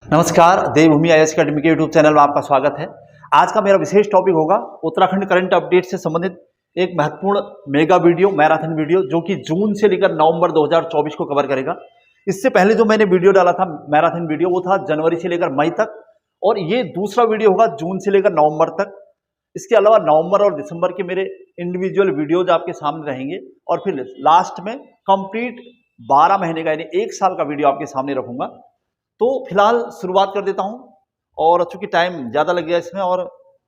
नमस्कार, देवभूमि IAS academy के YouTube channel में आपका स्वागत है। आज का मेरा विशेष टॉपिक होगा उत्तराखंड करंट अपडेट से संबंधित एक महत्वपूर्ण मेगा वीडियो, मैराथन वीडियो, जो कि जून से लेकर नवंबर 2024 को कवर करेगा। इससे पहले जो मैंने वीडियो डाला था मैराथन वीडियो, वो था जनवरी से लेकर मई तक, और ये दूसरा वीडियो होगा जून से लेकर नवंबर तक। इसके अलावा नवंबर और दिसंबर के मेरे इंडिविजुअल वीडियोज आपके सामने रहेंगे, और फिर लास्ट में कंप्लीट 12 महीने का यानी 1 साल का वीडियो आपके सामने रखूंगा। तो फिलहाल शुरुआत कर देता हूं, और चूंकि टाइम ज्यादा लग गया इसमें और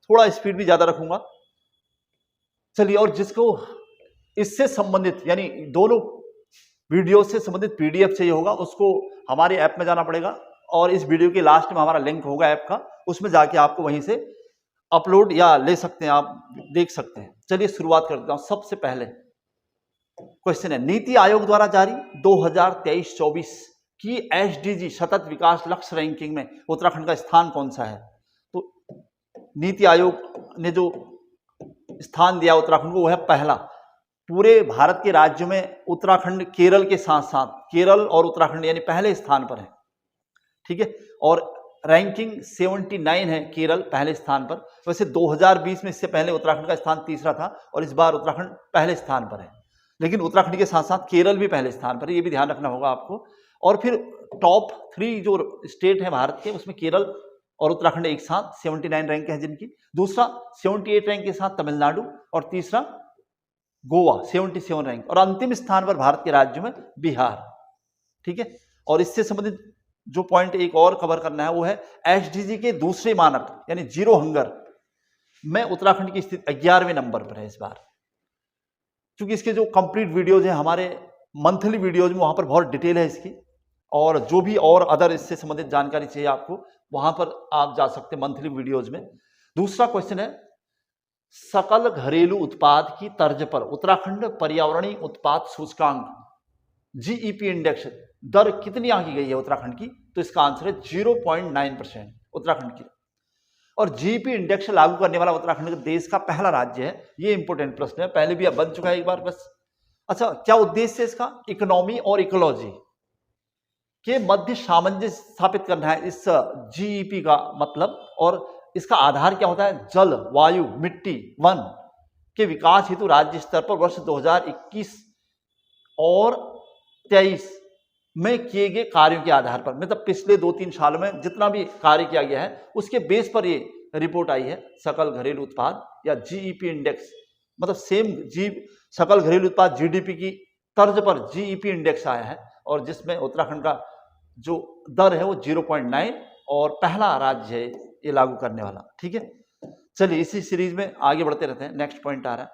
थोड़ा स्पीड भी ज्यादा रखूंगा। चलिए, और जिसको इससे संबंधित यानी दोनों वीडियो से संबंधित पीडीएफ चाहिए होगा, उसको हमारे ऐप में जाना पड़ेगा, और इस वीडियो के लास्ट में हमारा लिंक होगा ऐप का, उसमें जाके आपको वहीं से अपलोड या ले सकते हैं, आप देख सकते हैं। चलिए शुरुआत कर देता हूं। सबसे पहले क्वेश्चन है, नीति आयोग द्वारा जारी 2023-24 की एसडीजी सतत विकास लक्ष्य रैंकिंग में उत्तराखंड का स्थान कौन सा है? तो नीति आयोग ने जो स्थान दिया उत्तराखंड को, वो है पहला। पूरे भारत के राज्यों में उत्तराखंड केरल के साथ साथ केरल और उत्तराखंड यानी पहले स्थान पर है, ठीक है। और रैंकिंग 79 है, केरल पहले स्थान पर। वैसे 2020 में इससे पहले उत्तराखंड का स्थान तीसरा था, और इस बार उत्तराखंड पहले स्थान पर है, लेकिन उत्तराखंड के साथ साथ केरल भी पहले स्थान पर है, ये भी ध्यान रखना होगा आपको। और फिर टॉप 3 जो स्टेट है भारत के, उसमें केरल और उत्तराखंड एक साथ 79 रैंक है जिनकी। दूसरा 78 रैंक के साथ तमिलनाडु, और तीसरा गोवा 77 रैंक, और अंतिम स्थान पर भारत के राज्यों में बिहार, ठीक है। और इससे संबंधित जो पॉइंट एक और कवर करना है, वो है एसडीजी के दूसरे मानक यानी जीरो हंगर में उत्तराखंड की स्थिति 11वें नंबर पर है इस बार। क्योंकि इसके जो कंप्लीट वीडियोज हैं हमारे मंथली वीडियोज में, वहां पर बहुत डिटेल है इसकी, और जो भी और अदर इससे संबंधित जानकारी चाहिए आपको, वहां पर आप जा सकते हैं मंथली वीडियोज में। दूसरा क्वेश्चन है, सकल घरेलू उत्पाद की तर्ज पर उत्तराखंड पर्यावरणीय उत्पाद सूचकांक जीईपी इंडेक्स दर कितनी आंकी गई है उत्तराखंड की? तो इसका आंसर है 0.9% उत्तराखंड की। और जीईपी इंडेक्स लागू करने वाला उत्तराखंड देश का पहला राज्य है। ये इंपोर्टेंट प्रश्न है, पहले भी अब बन चुका है एक बार बस। अच्छा, क्या उद्देश्य है इसका? इकोनॉमी और इकोलॉजी के मध्य सामंजस्य स्थापित करना है इस जीईपी का मतलब। और इसका आधार क्या होता है? जल, वायु, मिट्टी, वन के विकास हेतु राज्य स्तर पर वर्ष 2021 और 23 में किए गए कार्यों के आधार पर, मतलब पिछले 2-3 सालों में जितना भी कार्य किया गया है उसके बेस पर ये रिपोर्ट आई है, सकल घरेलू उत्पाद या जीईपी इंडेक्स। मतलब सेम सकल घरेलू उत्पाद जीडीपी की तर्ज पर जीईपी इंडेक्स आया है, और जिसमें उत्तराखंड का जो दर है वो 0.9 और पहला राज्य है ये लागू करने वाला, ठीक है। चलिए इसी सीरीज में आगे बढ़ते रहते हैं। नेक्स्ट पॉइंट आ रहा है,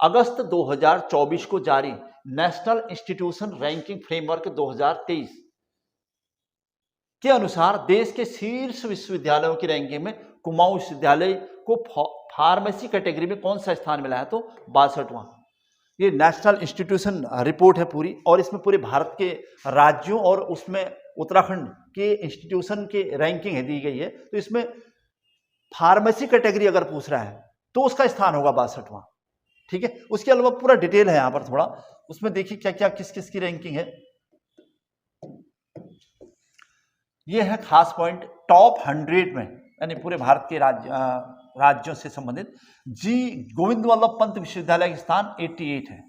अगस्त 2024 को जारी नेशनल इंस्टीट्यूशन रैंकिंग फ्रेमवर्क 2023 के अनुसार देश के शीर्ष विश्वविद्यालयों की रैंकिंग में कुमाऊं विश्वविद्यालय को फार्मेसी कैटेगरी में कौन सा स्थान मिला है? तो 62वां। ये नेशनल इंस्टीट्यूशन रिपोर्ट है पूरी, और इसमें पूरे भारत के राज्यों और उसमें उत्तराखंड के इंस्टीट्यूशन के रैंकिंग दी गई है। तो इसमें फार्मेसी कैटेगरी अगर पूछ रहा है तो उसका स्थान होगा 62वां, ठीक है। उसके अलावा पूरा डिटेल है यहाँ पर थोड़ा, उसमें देखिए क्या क्या किस किस की रैंकिंग है। ये है खास पॉइंट, टॉप 100 में यानी पूरे भारत के राज्यों से संबंधित जी गोविंद वल्लभ पंत विश्वविद्यालय का स्थान 88 है।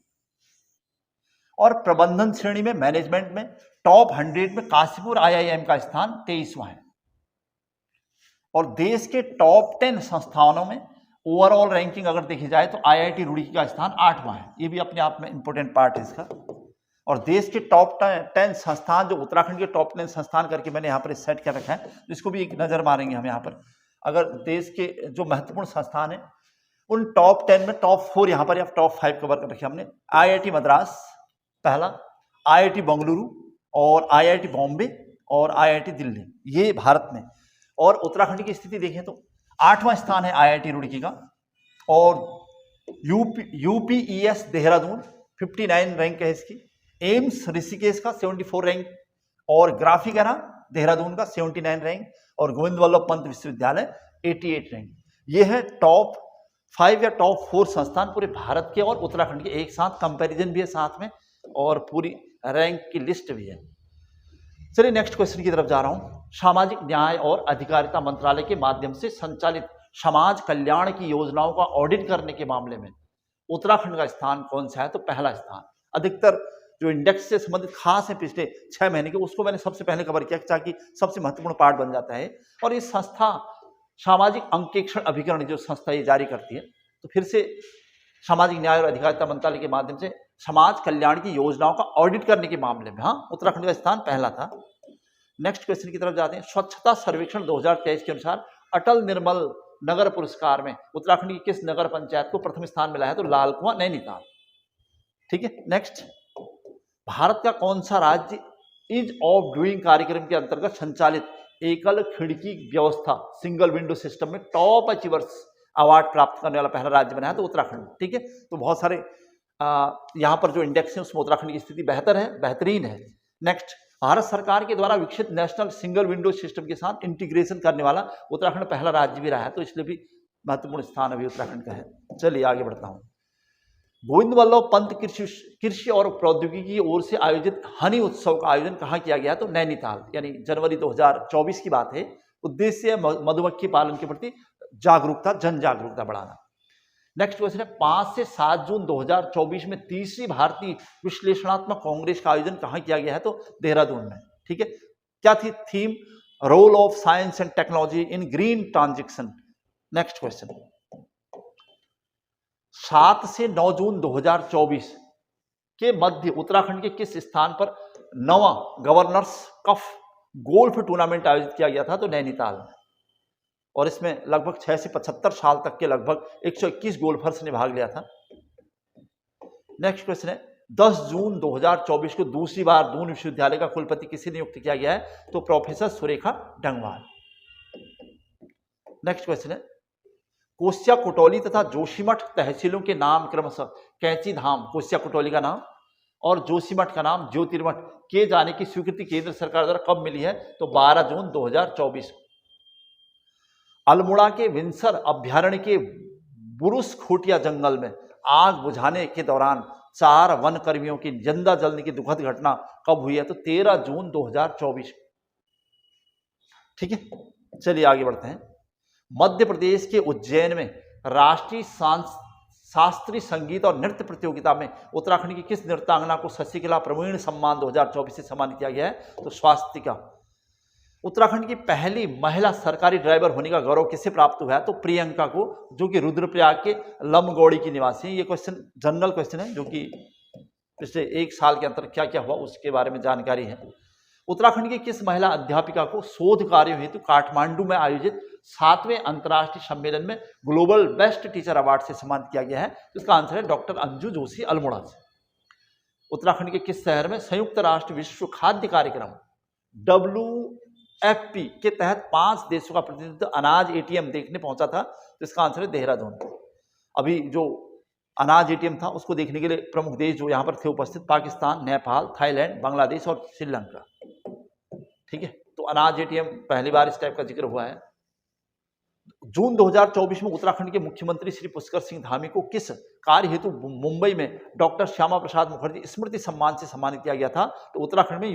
और प्रबंधन श्रेणी में, मैनेजमेंट में टॉप 100 में काशीपुर आईआईएम का स्थान 23वां है। और देश के टॉप 10 संस्थानों में ओवरऑल रैंकिंग अगर देखी जाए तो आईआईटी रुड़की का स्थान 8वां है। ये भी अपने आप में इंपॉर्टेंट पार्ट है इसका। और देश के टॉप 10 संस्थान, जो उत्तराखंड के टॉप 10 संस्थान करके मैंने यहाँ पर सेट कर रखा है, तो इसको भी एक नजर मारेंगे हम यहाँ पर। अगर देश के जो महत्वपूर्ण संस्थान है उन टॉप 10 में टॉप 4 यहाँ पर या टॉप 5 कवर कर रखे हमने। आईआईटी मद्रास पहला, आईआईटी बेंगलुरु और आईआईटी बॉम्बे और आईआईटी दिल्ली, ये भारत में। और उत्तराखंड की स्थिति देखें तो 8वां स्थान है आईआईटी रुड़की का। और यूपीईएस देहरादून 59 रैंक है इसकी। एम्स ऋषिकेश का 74 रैंक, और ग्राफिकाना देहरादून का 79 रैंक, और गोविंद वल्लभ पंत विश्वविद्यालय 88 रैंक। ये है टॉप 5 या टॉप 4 संस्थान पूरे भारत के और उत्तराखंड के एक साथ। कंपैरिजन भी है साथ में, और पूरी रैंक की लिस्ट भी है। चलिए नेक्स्ट क्वेश्चन की तरफ जा रहा हूं। सामाजिक न्याय और अधिकारिता मंत्रालय के माध्यम से संचालित समाज कल्याण की योजनाओं का ऑडिट करने के मामले में उत्तराखंड का स्थान कौन सा है? तो पहला स्थान। अधिकतर जो इंडेक्स से संबंधित खास है पिछले 6 महीने के, उसको मैंने सबसे पहले कवर किया ताकि सबसे महत्वपूर्ण पार्ट बन जाता है। और ये संस्था सामाजिक अंकेक्षण अभिकरण जो संस्था ये जारी करती है, तो फिर से सामाजिक न्याय और अधिकारिता मंत्रालय के माध्यम से समाज कल्याण की योजनाओं का ऑडिट करने के मामले में हाँ उत्तराखंड का स्थान पहला था। नेक्स्ट क्वेश्चन की तरफ जाते हैं। स्वच्छता सर्वेक्षण 2023 के अनुसार अटल निर्मल नगर पुरस्कार में उत्तराखंड की किस नगर पंचायत को प्रथम स्थान मिला है? तो लाल कुआं नैनीताल। ठीक है। नेक्स्ट, भारत का कौन सा राज्य ईज ऑफ डूइंग कार्यक्रम के अंतर्गत संचालित एकल खिड़की व्यवस्था सिंगल विंडो सिस्टम में टॉप अचीवर्स अवार्ड प्राप्त करने वाला पहला राज्य बना है? तो उत्तराखंड। ठीक है। तो बहुत सारे यहाँ पर जो इंडेक्स है उसमें उत्तराखंड की स्थिति बेहतर है, बेहतरीन है। नेक्स्ट, भारत सरकार के द्वारा विकसित नेशनल सिंगल विंडो सिस्टम के साथ इंटीग्रेशन करने वाला उत्तराखंड पहला राज्य भी रहा है, तो इसलिए भी महत्वपूर्ण स्थान अभी उत्तराखंड का है। चलिए आगे बढ़ता हूँ। गोविंद वल्लभ पंत कृषि और प्रौद्योगिकी की ओर से आयोजित हनी उत्सव का आयोजन कहाँ किया गया? तो नैनीताल, यानी जनवरी 2024 की बात है। उद्देश्य है मधुमक्खी पालन के प्रति जागरूकता, जन जागरूकता बढ़ाना। नेक्स्ट क्वेश्चन है, 5 से 7 जून 2024 में तीसरी भारतीय विश्लेषणात्मक कांग्रेस का आयोजन कहाँ किया गया है? तो देहरादून में। ठीक है। क्या थी theme? Role of science and technology in green transition. Next question, 7 से 9 जून 2024 के मध्य उत्तराखंड के किस स्थान पर 9वां गवर्नर्स कप गोल्फ टूर्नामेंट आयोजित किया गया था? तो नैनीताल में। और इसमें लगभग 6 से 75 साल तक के लगभग 121 गोल्फर्स ने भाग लिया था। नेक्स्ट क्वेश्चन है, 10 जून 2024 को दूसरी बार दून विश्वविद्यालय का कुलपति किसे नियुक्त किया गया है? तो professor Surekha Dangwal. Next question है, कोस्या कोटौली तथा जोशीमठ तहसीलों के नाम क्रमशः कैंची धाम कोस्या कोटौली का नाम और जोशीमठ का नाम ज्योतिर्मठ किए जाने की स्वीकृति केंद्र सरकार द्वारा कब मिली है? तो 12 जून 2024। अल्मोड़ा के विंसर अभ्यारण्य के बुरुस खोटिया जंगल में आग बुझाने के दौरान 4 वन कर्मियों की जिंदा जलने की दुखद घटना कब हुई है? तो 13 जून 2024। ठीक है। चलिए आगे बढ़ते हैं। मध्य प्रदेश के उज्जैन में राष्ट्रीय शास्त्रीय संगीत और नृत्य प्रतियोगिता में उत्तराखंड की किस नृत्यांगना को शशिकला प्रवीण सम्मान 2024 से सम्मानित किया गया है? तो स्वास्तिका। उत्तराखंड की पहली महिला सरकारी ड्राइवर होने का गौरव किसे प्राप्त हुआ है? तो प्रियंका को, जो कि रुद्रप्रयाग के लमगौड़ी की निवासी है। ये क्वेश्चन जनरल क्वेश्चन है, जो कि पिछले 1 साल के अंदर क्या क्या हुआ उसके बारे में जानकारी है। उत्तराखंड की किस महिला अध्यापिका को शोध कार्यों हेतु काठमांडू में आयोजित 7वें अंतर्राष्ट्रीय सम्मेलन में ग्लोबल बेस्ट टीचर अवार्ड से सम्मानित किया गया है? तो इसका आंसर है डॉक्टर अंजू जोशी, अल्मोड़ा से। उत्तराखंड के किस शहर में संयुक्त राष्ट्र विश्व खाद्य कार्यक्रम WFP के तहत 5 देशों का प्रतिनिधित्व अनाज ATM देखने पहुंचा था? तो इसका आंसर है देहरादून। अभी जो अनाज ATM था उसको देखने के लिए प्रमुख देश जो यहाँ पर थे उपस्थित, पाकिस्तान, नेपाल, थाईलैंड, बांग्लादेश और श्रीलंका। ठीक है। तो अनाज ATM पहली बार इस टाइप का जिक्र हुआ है। जून 2024 में उत्तराखंड के मुख्यमंत्री श्री पुष्कर सिंह धामी को किस कार्य हेतु मुंबई में डॉक्टर श्यामा प्रसाद मुखर्जी स्मृति सम्मान से सम्मानित किया गया था? तो उत्तराखंड में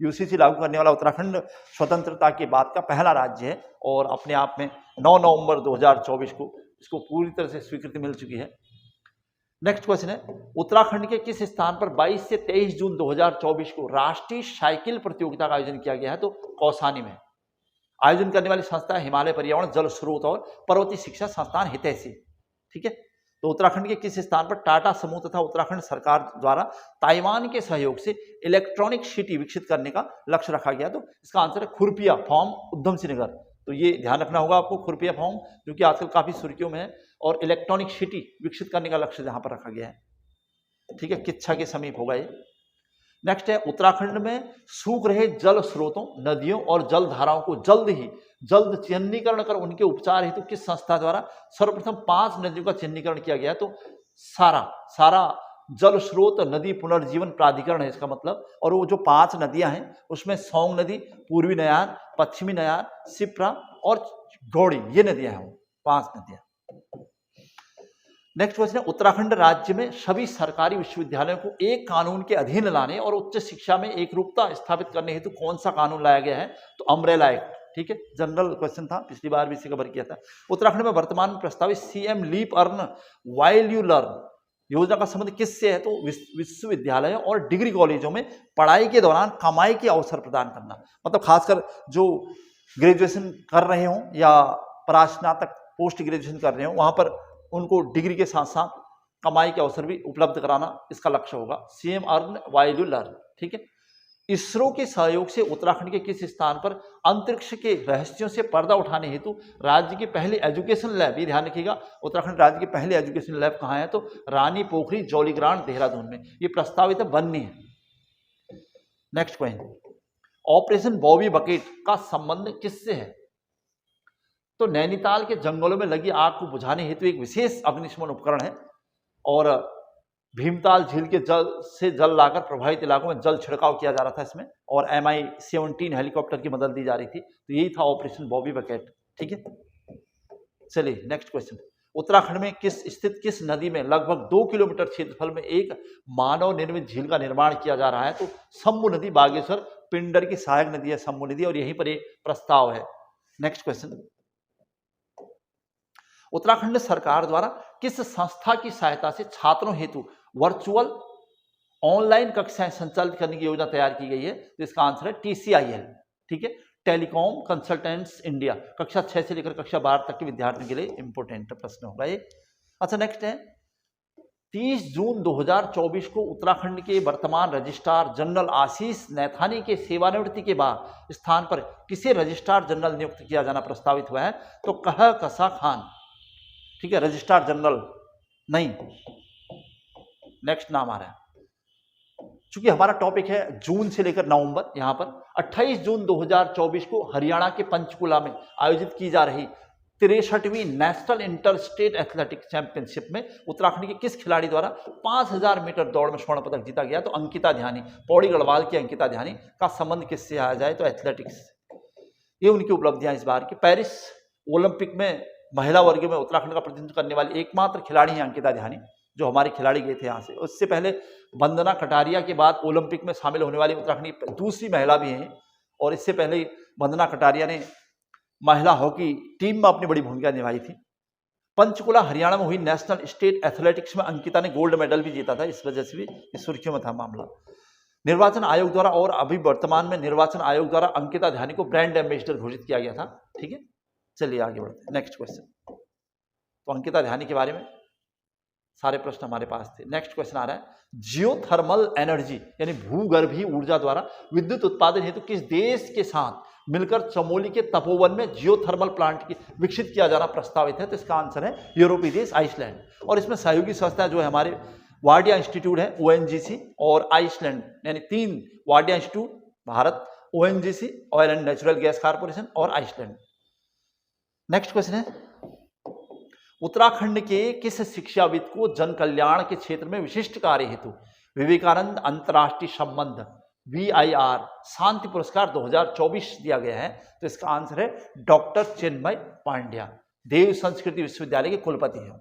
UCC लागू करने वाला उत्तराखंड स्वतंत्रता के बाद का पहला राज्य है और अपने आप में 9 नवंबर 2024 को इसको पूरी तरह से स्वीकृति मिल चुकी है। नेक्स्ट क्वेश्चन है, उत्तराखंड के किस स्थान पर 22 से 23 जून 2024 को राष्ट्रीय साइकिल प्रतियोगिता का आयोजन किया गया है? तो कौसानी में। आयोजन करने वाली संस्था हिमालय पर्यावरण जल स्रोत और पर्वतीय शिक्षा संस्थान हितैषी। ठीक है। तो उत्तराखंड के किस स्थान पर टाटा समूह तथा उत्तराखंड सरकार द्वारा ताइवान के सहयोग से इलेक्ट्रॉनिक सिटी विकसित करने का लक्ष्य रखा गया? तो इसका आंसर है खुरपिया फॉर्म, उधम सिंह नगर। तो ये ध्यान रखना होगा आपको, खुरपिया फॉर्म जो कि आजकल काफी सुर्खियों में है, और इलेक्ट्रॉनिक सिटी विकसित करने का लक्ष्य जहां पर रखा गया है। ठीक है। किच्छा के समीप होगा ये। नेक्स्ट है, उत्तराखंड में सूख रहे जल स्रोतों, नदियों और जल धाराओं को जल्द चिन्हीकरण कर उनके उपचार हेतु किस संस्था द्वारा सर्वप्रथम 5 नदियों का चिन्हीकरण किया गया? तो सारा जल स्रोत नदी पुनर्जीवन प्राधिकरण है इसका मतलब। और वो जो 5 नदियां हैं उसमें सौंग नदी, पूर्वी नयार, पश्चिमी नयार, सिप्रा और गौड़ी, ये नदियां हैं, 5 नदियां। नेक्स्ट क्वेश्चन है, उत्तराखंड राज्य में सभी सरकारी विश्वविद्यालयों को एक कानून के अधीन लाने और उच्च शिक्षा में एकरूपता स्थापित करने हेतु कौन सा कानून लाया गया है? तो अम्ब्रेला एक्ट। ठीक है, जनरल क्वेश्चन था, पिछली बार भी इसे कवर किया था। उत्तराखंड में वर्तमान में प्रस्तावित CM leap earn while you learn योजना का संबंध किससे है? तो विश्वविद्यालयों और डिग्री कॉलेजों में पढ़ाई के दौरान कमाई के अवसर प्रदान करना, मतलब खासकर जो ग्रेजुएशन कर रहे हों या परास्नातक पोस्ट ग्रेजुएशन कर रहे हो, वहां पर उनको डिग्री के साथ साथ कमाई के अवसर भी उपलब्ध कराना इसका लक्ष्य होगा। CM earn while you learn. ठीक है, इसरो के सहयोग से उत्तराखंड के किस स्थान पर अंतरिक्ष के रहस्यों से पर्दा उठाने हेतु राज्य की पहली एजुकेशन लैब, ये ध्यान रखिएगा, उत्तराखंड राज्य की पहली एजुकेशन लैब कहाँ है? तो रानी पोखरी जौलीग्रांट देहरादून में, ये प्रस्तावित बननी है। Next question, operation Bobby bucket का संबंध किससे है? तो नैनीताल के जंगलों में लगी आग को बुझाने हेतु एक विशेष अग्निशमन उपकरण है और भीमताल झील के जल से जल लाकर प्रभावित इलाकों में जल छिड़काव किया जा रहा था इसमें, और MI-17 हेलीकॉप्टर की मदद दी जा रही थी। तो यही था ऑपरेशन बॉबी बकेट। ठीक है, चलिए नेक्स्ट क्वेश्चन, उत्तराखंड में स्थित किस नदी में लगभग 2 किलोमीटर क्षेत्रफल में एक मानव निर्मित झील का निर्माण किया जा रहा है? तो शंभू नदी, बागेश्वर पिंडर की सहायक नदी है शंभू नदी, और यहीं पर एक प्रस्ताव है। नेक्स्ट क्वेश्चन, उत्तराखंड सरकार द्वारा किस संस्था की सहायता से छात्रों हेतु वर्चुअल ऑनलाइन कक्षाएं संचालित करने की योजना तैयार की गई है? तो इसका आंसर है TCIL। ठीक है, टेलीकॉम कंसल्टेंट्स इंडिया। कक्षा 6 से लेकर कक्षा 12 तक के विद्यार्थियों के लिए इंपोर्टेंट प्रश्न होगा ये। अच्छा, नेक्स्ट है, 30 जून 2024 को उत्तराखंड के वर्तमान रजिस्ट्रार जनरल आशीष नैथानी के सेवानिवृत्ति के बाद स्थान पर किसे रजिस्ट्रार जनरल नियुक्त किया जाना प्रस्तावित हुआ है? तो कहकशा खान। ठीक है, रजिस्ट्रार जनरल नहीं, नेक्स्ट नाम आ रहा है। चूंकि हमारा टॉपिक है जून से लेकर नवंबर, यहां पर 28 जून 2024 को हरियाणा के पंचकुला में आयोजित की जा रही 63वीं national inter state athletic championship में उत्तराखंड के किस खिलाड़ी द्वारा 5000 मीटर दौड़ में स्वर्ण पदक जीता गया? तो अंकिता ध्यानी, पौड़ी गढ़वाल की अंकिता ध्यानी का संबंध किससे आया जाए? तो एथलेटिक्स। ये उनकी उपलब्धियां इस बार की। पेरिस ओलंपिक में महिला वर्ग में उत्तराखंड का प्रतिनिधित्व करने वाली एकमात्र खिलाड़ी हैं अंकिता ध्यानी, जो हमारे खिलाड़ी गए थे यहाँ से। उससे पहले वंदना कटारिया के बाद ओलंपिक में शामिल होने वाली उत्तराखंड की दूसरी महिला भी हैं, और इससे पहले वंदना कटारिया ने महिला हॉकी टीम में अपनी बड़ी भूमिका निभाई थी। पंचकुला हरियाणा में हुई नेशनल स्टेट एथलेटिक्स में अंकिता ने गोल्ड मेडल भी जीता था, इस वजह से भी इस सुर्खियों में था मामला। निर्वाचन आयोग द्वारा और अभी वर्तमान में निर्वाचन आयोग द्वारा अंकिता ध्यानी को ब्रांड एम्बेसडर घोषित किया गया था। ठीक है, चलिए आगे बढ़ते हैं। नेक्स्ट क्वेश्चन, तो अंकिता ध्यानी के बारे में सारे प्रश्न हमारे पास थे। नेक्स्ट क्वेश्चन आ रहा है, जियोथर्मल एनर्जी यानी भूगर्भीय ऊर्जा द्वारा विद्युत उत्पादन हेतु किस देश के साथ मिलकर चमोली के तपोवन में जियोथर्मल प्लांट की विकसित किया जाना प्रस्तावित है? तो इसका आंसर है यूरोपीय देश आइसलैंड, और इसमें सहयोगी संस्था जो है हमारे वाडिया इंस्टीट्यूट है, ONGC और आइसलैंड, यानी 3 Wadia institute, Bharat, ONGC oil and natural gas corporation और आइसलैंड। नेक्स्ट क्वेश्चन है, उत्तराखंड के किस शिक्षाविद को जन कल्याण के क्षेत्र में विशिष्ट कार्य हेतु विवेकानंद अंतर्राष्ट्रीय संबंध VIR शांति पुरस्कार 2024 दिया गया है? तो इसका आंसर है डॉक्टर चिन्मय पांड्या, देव संस्कृति विश्वविद्यालय के कुलपति हैं।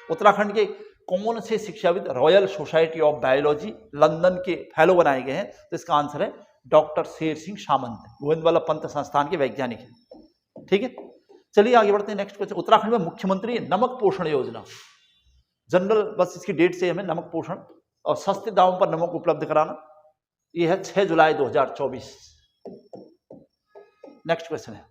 उत्तराखंड के कौन से शिक्षाविद royal society of biology London के फेलो बनाए गए हैं? तो इसका आंसर है डॉक्टर शेर सिंह सामंत, गोविंद वल्लभ पंत संस्थान के वैज्ञानिक हैं। ठीक है, चलिए आगे बढ़ते हैं। नेक्स्ट क्वेश्चन, उत्तराखंड में मुख्यमंत्री नमक पोषण योजना, जनरल बस इसकी डेट से हमें नमक पोषण और सस्ते दामों पर नमक उपलब्ध कराना, यह है 6 जुलाई 2024। नेक्स्ट क्वेश्चन है,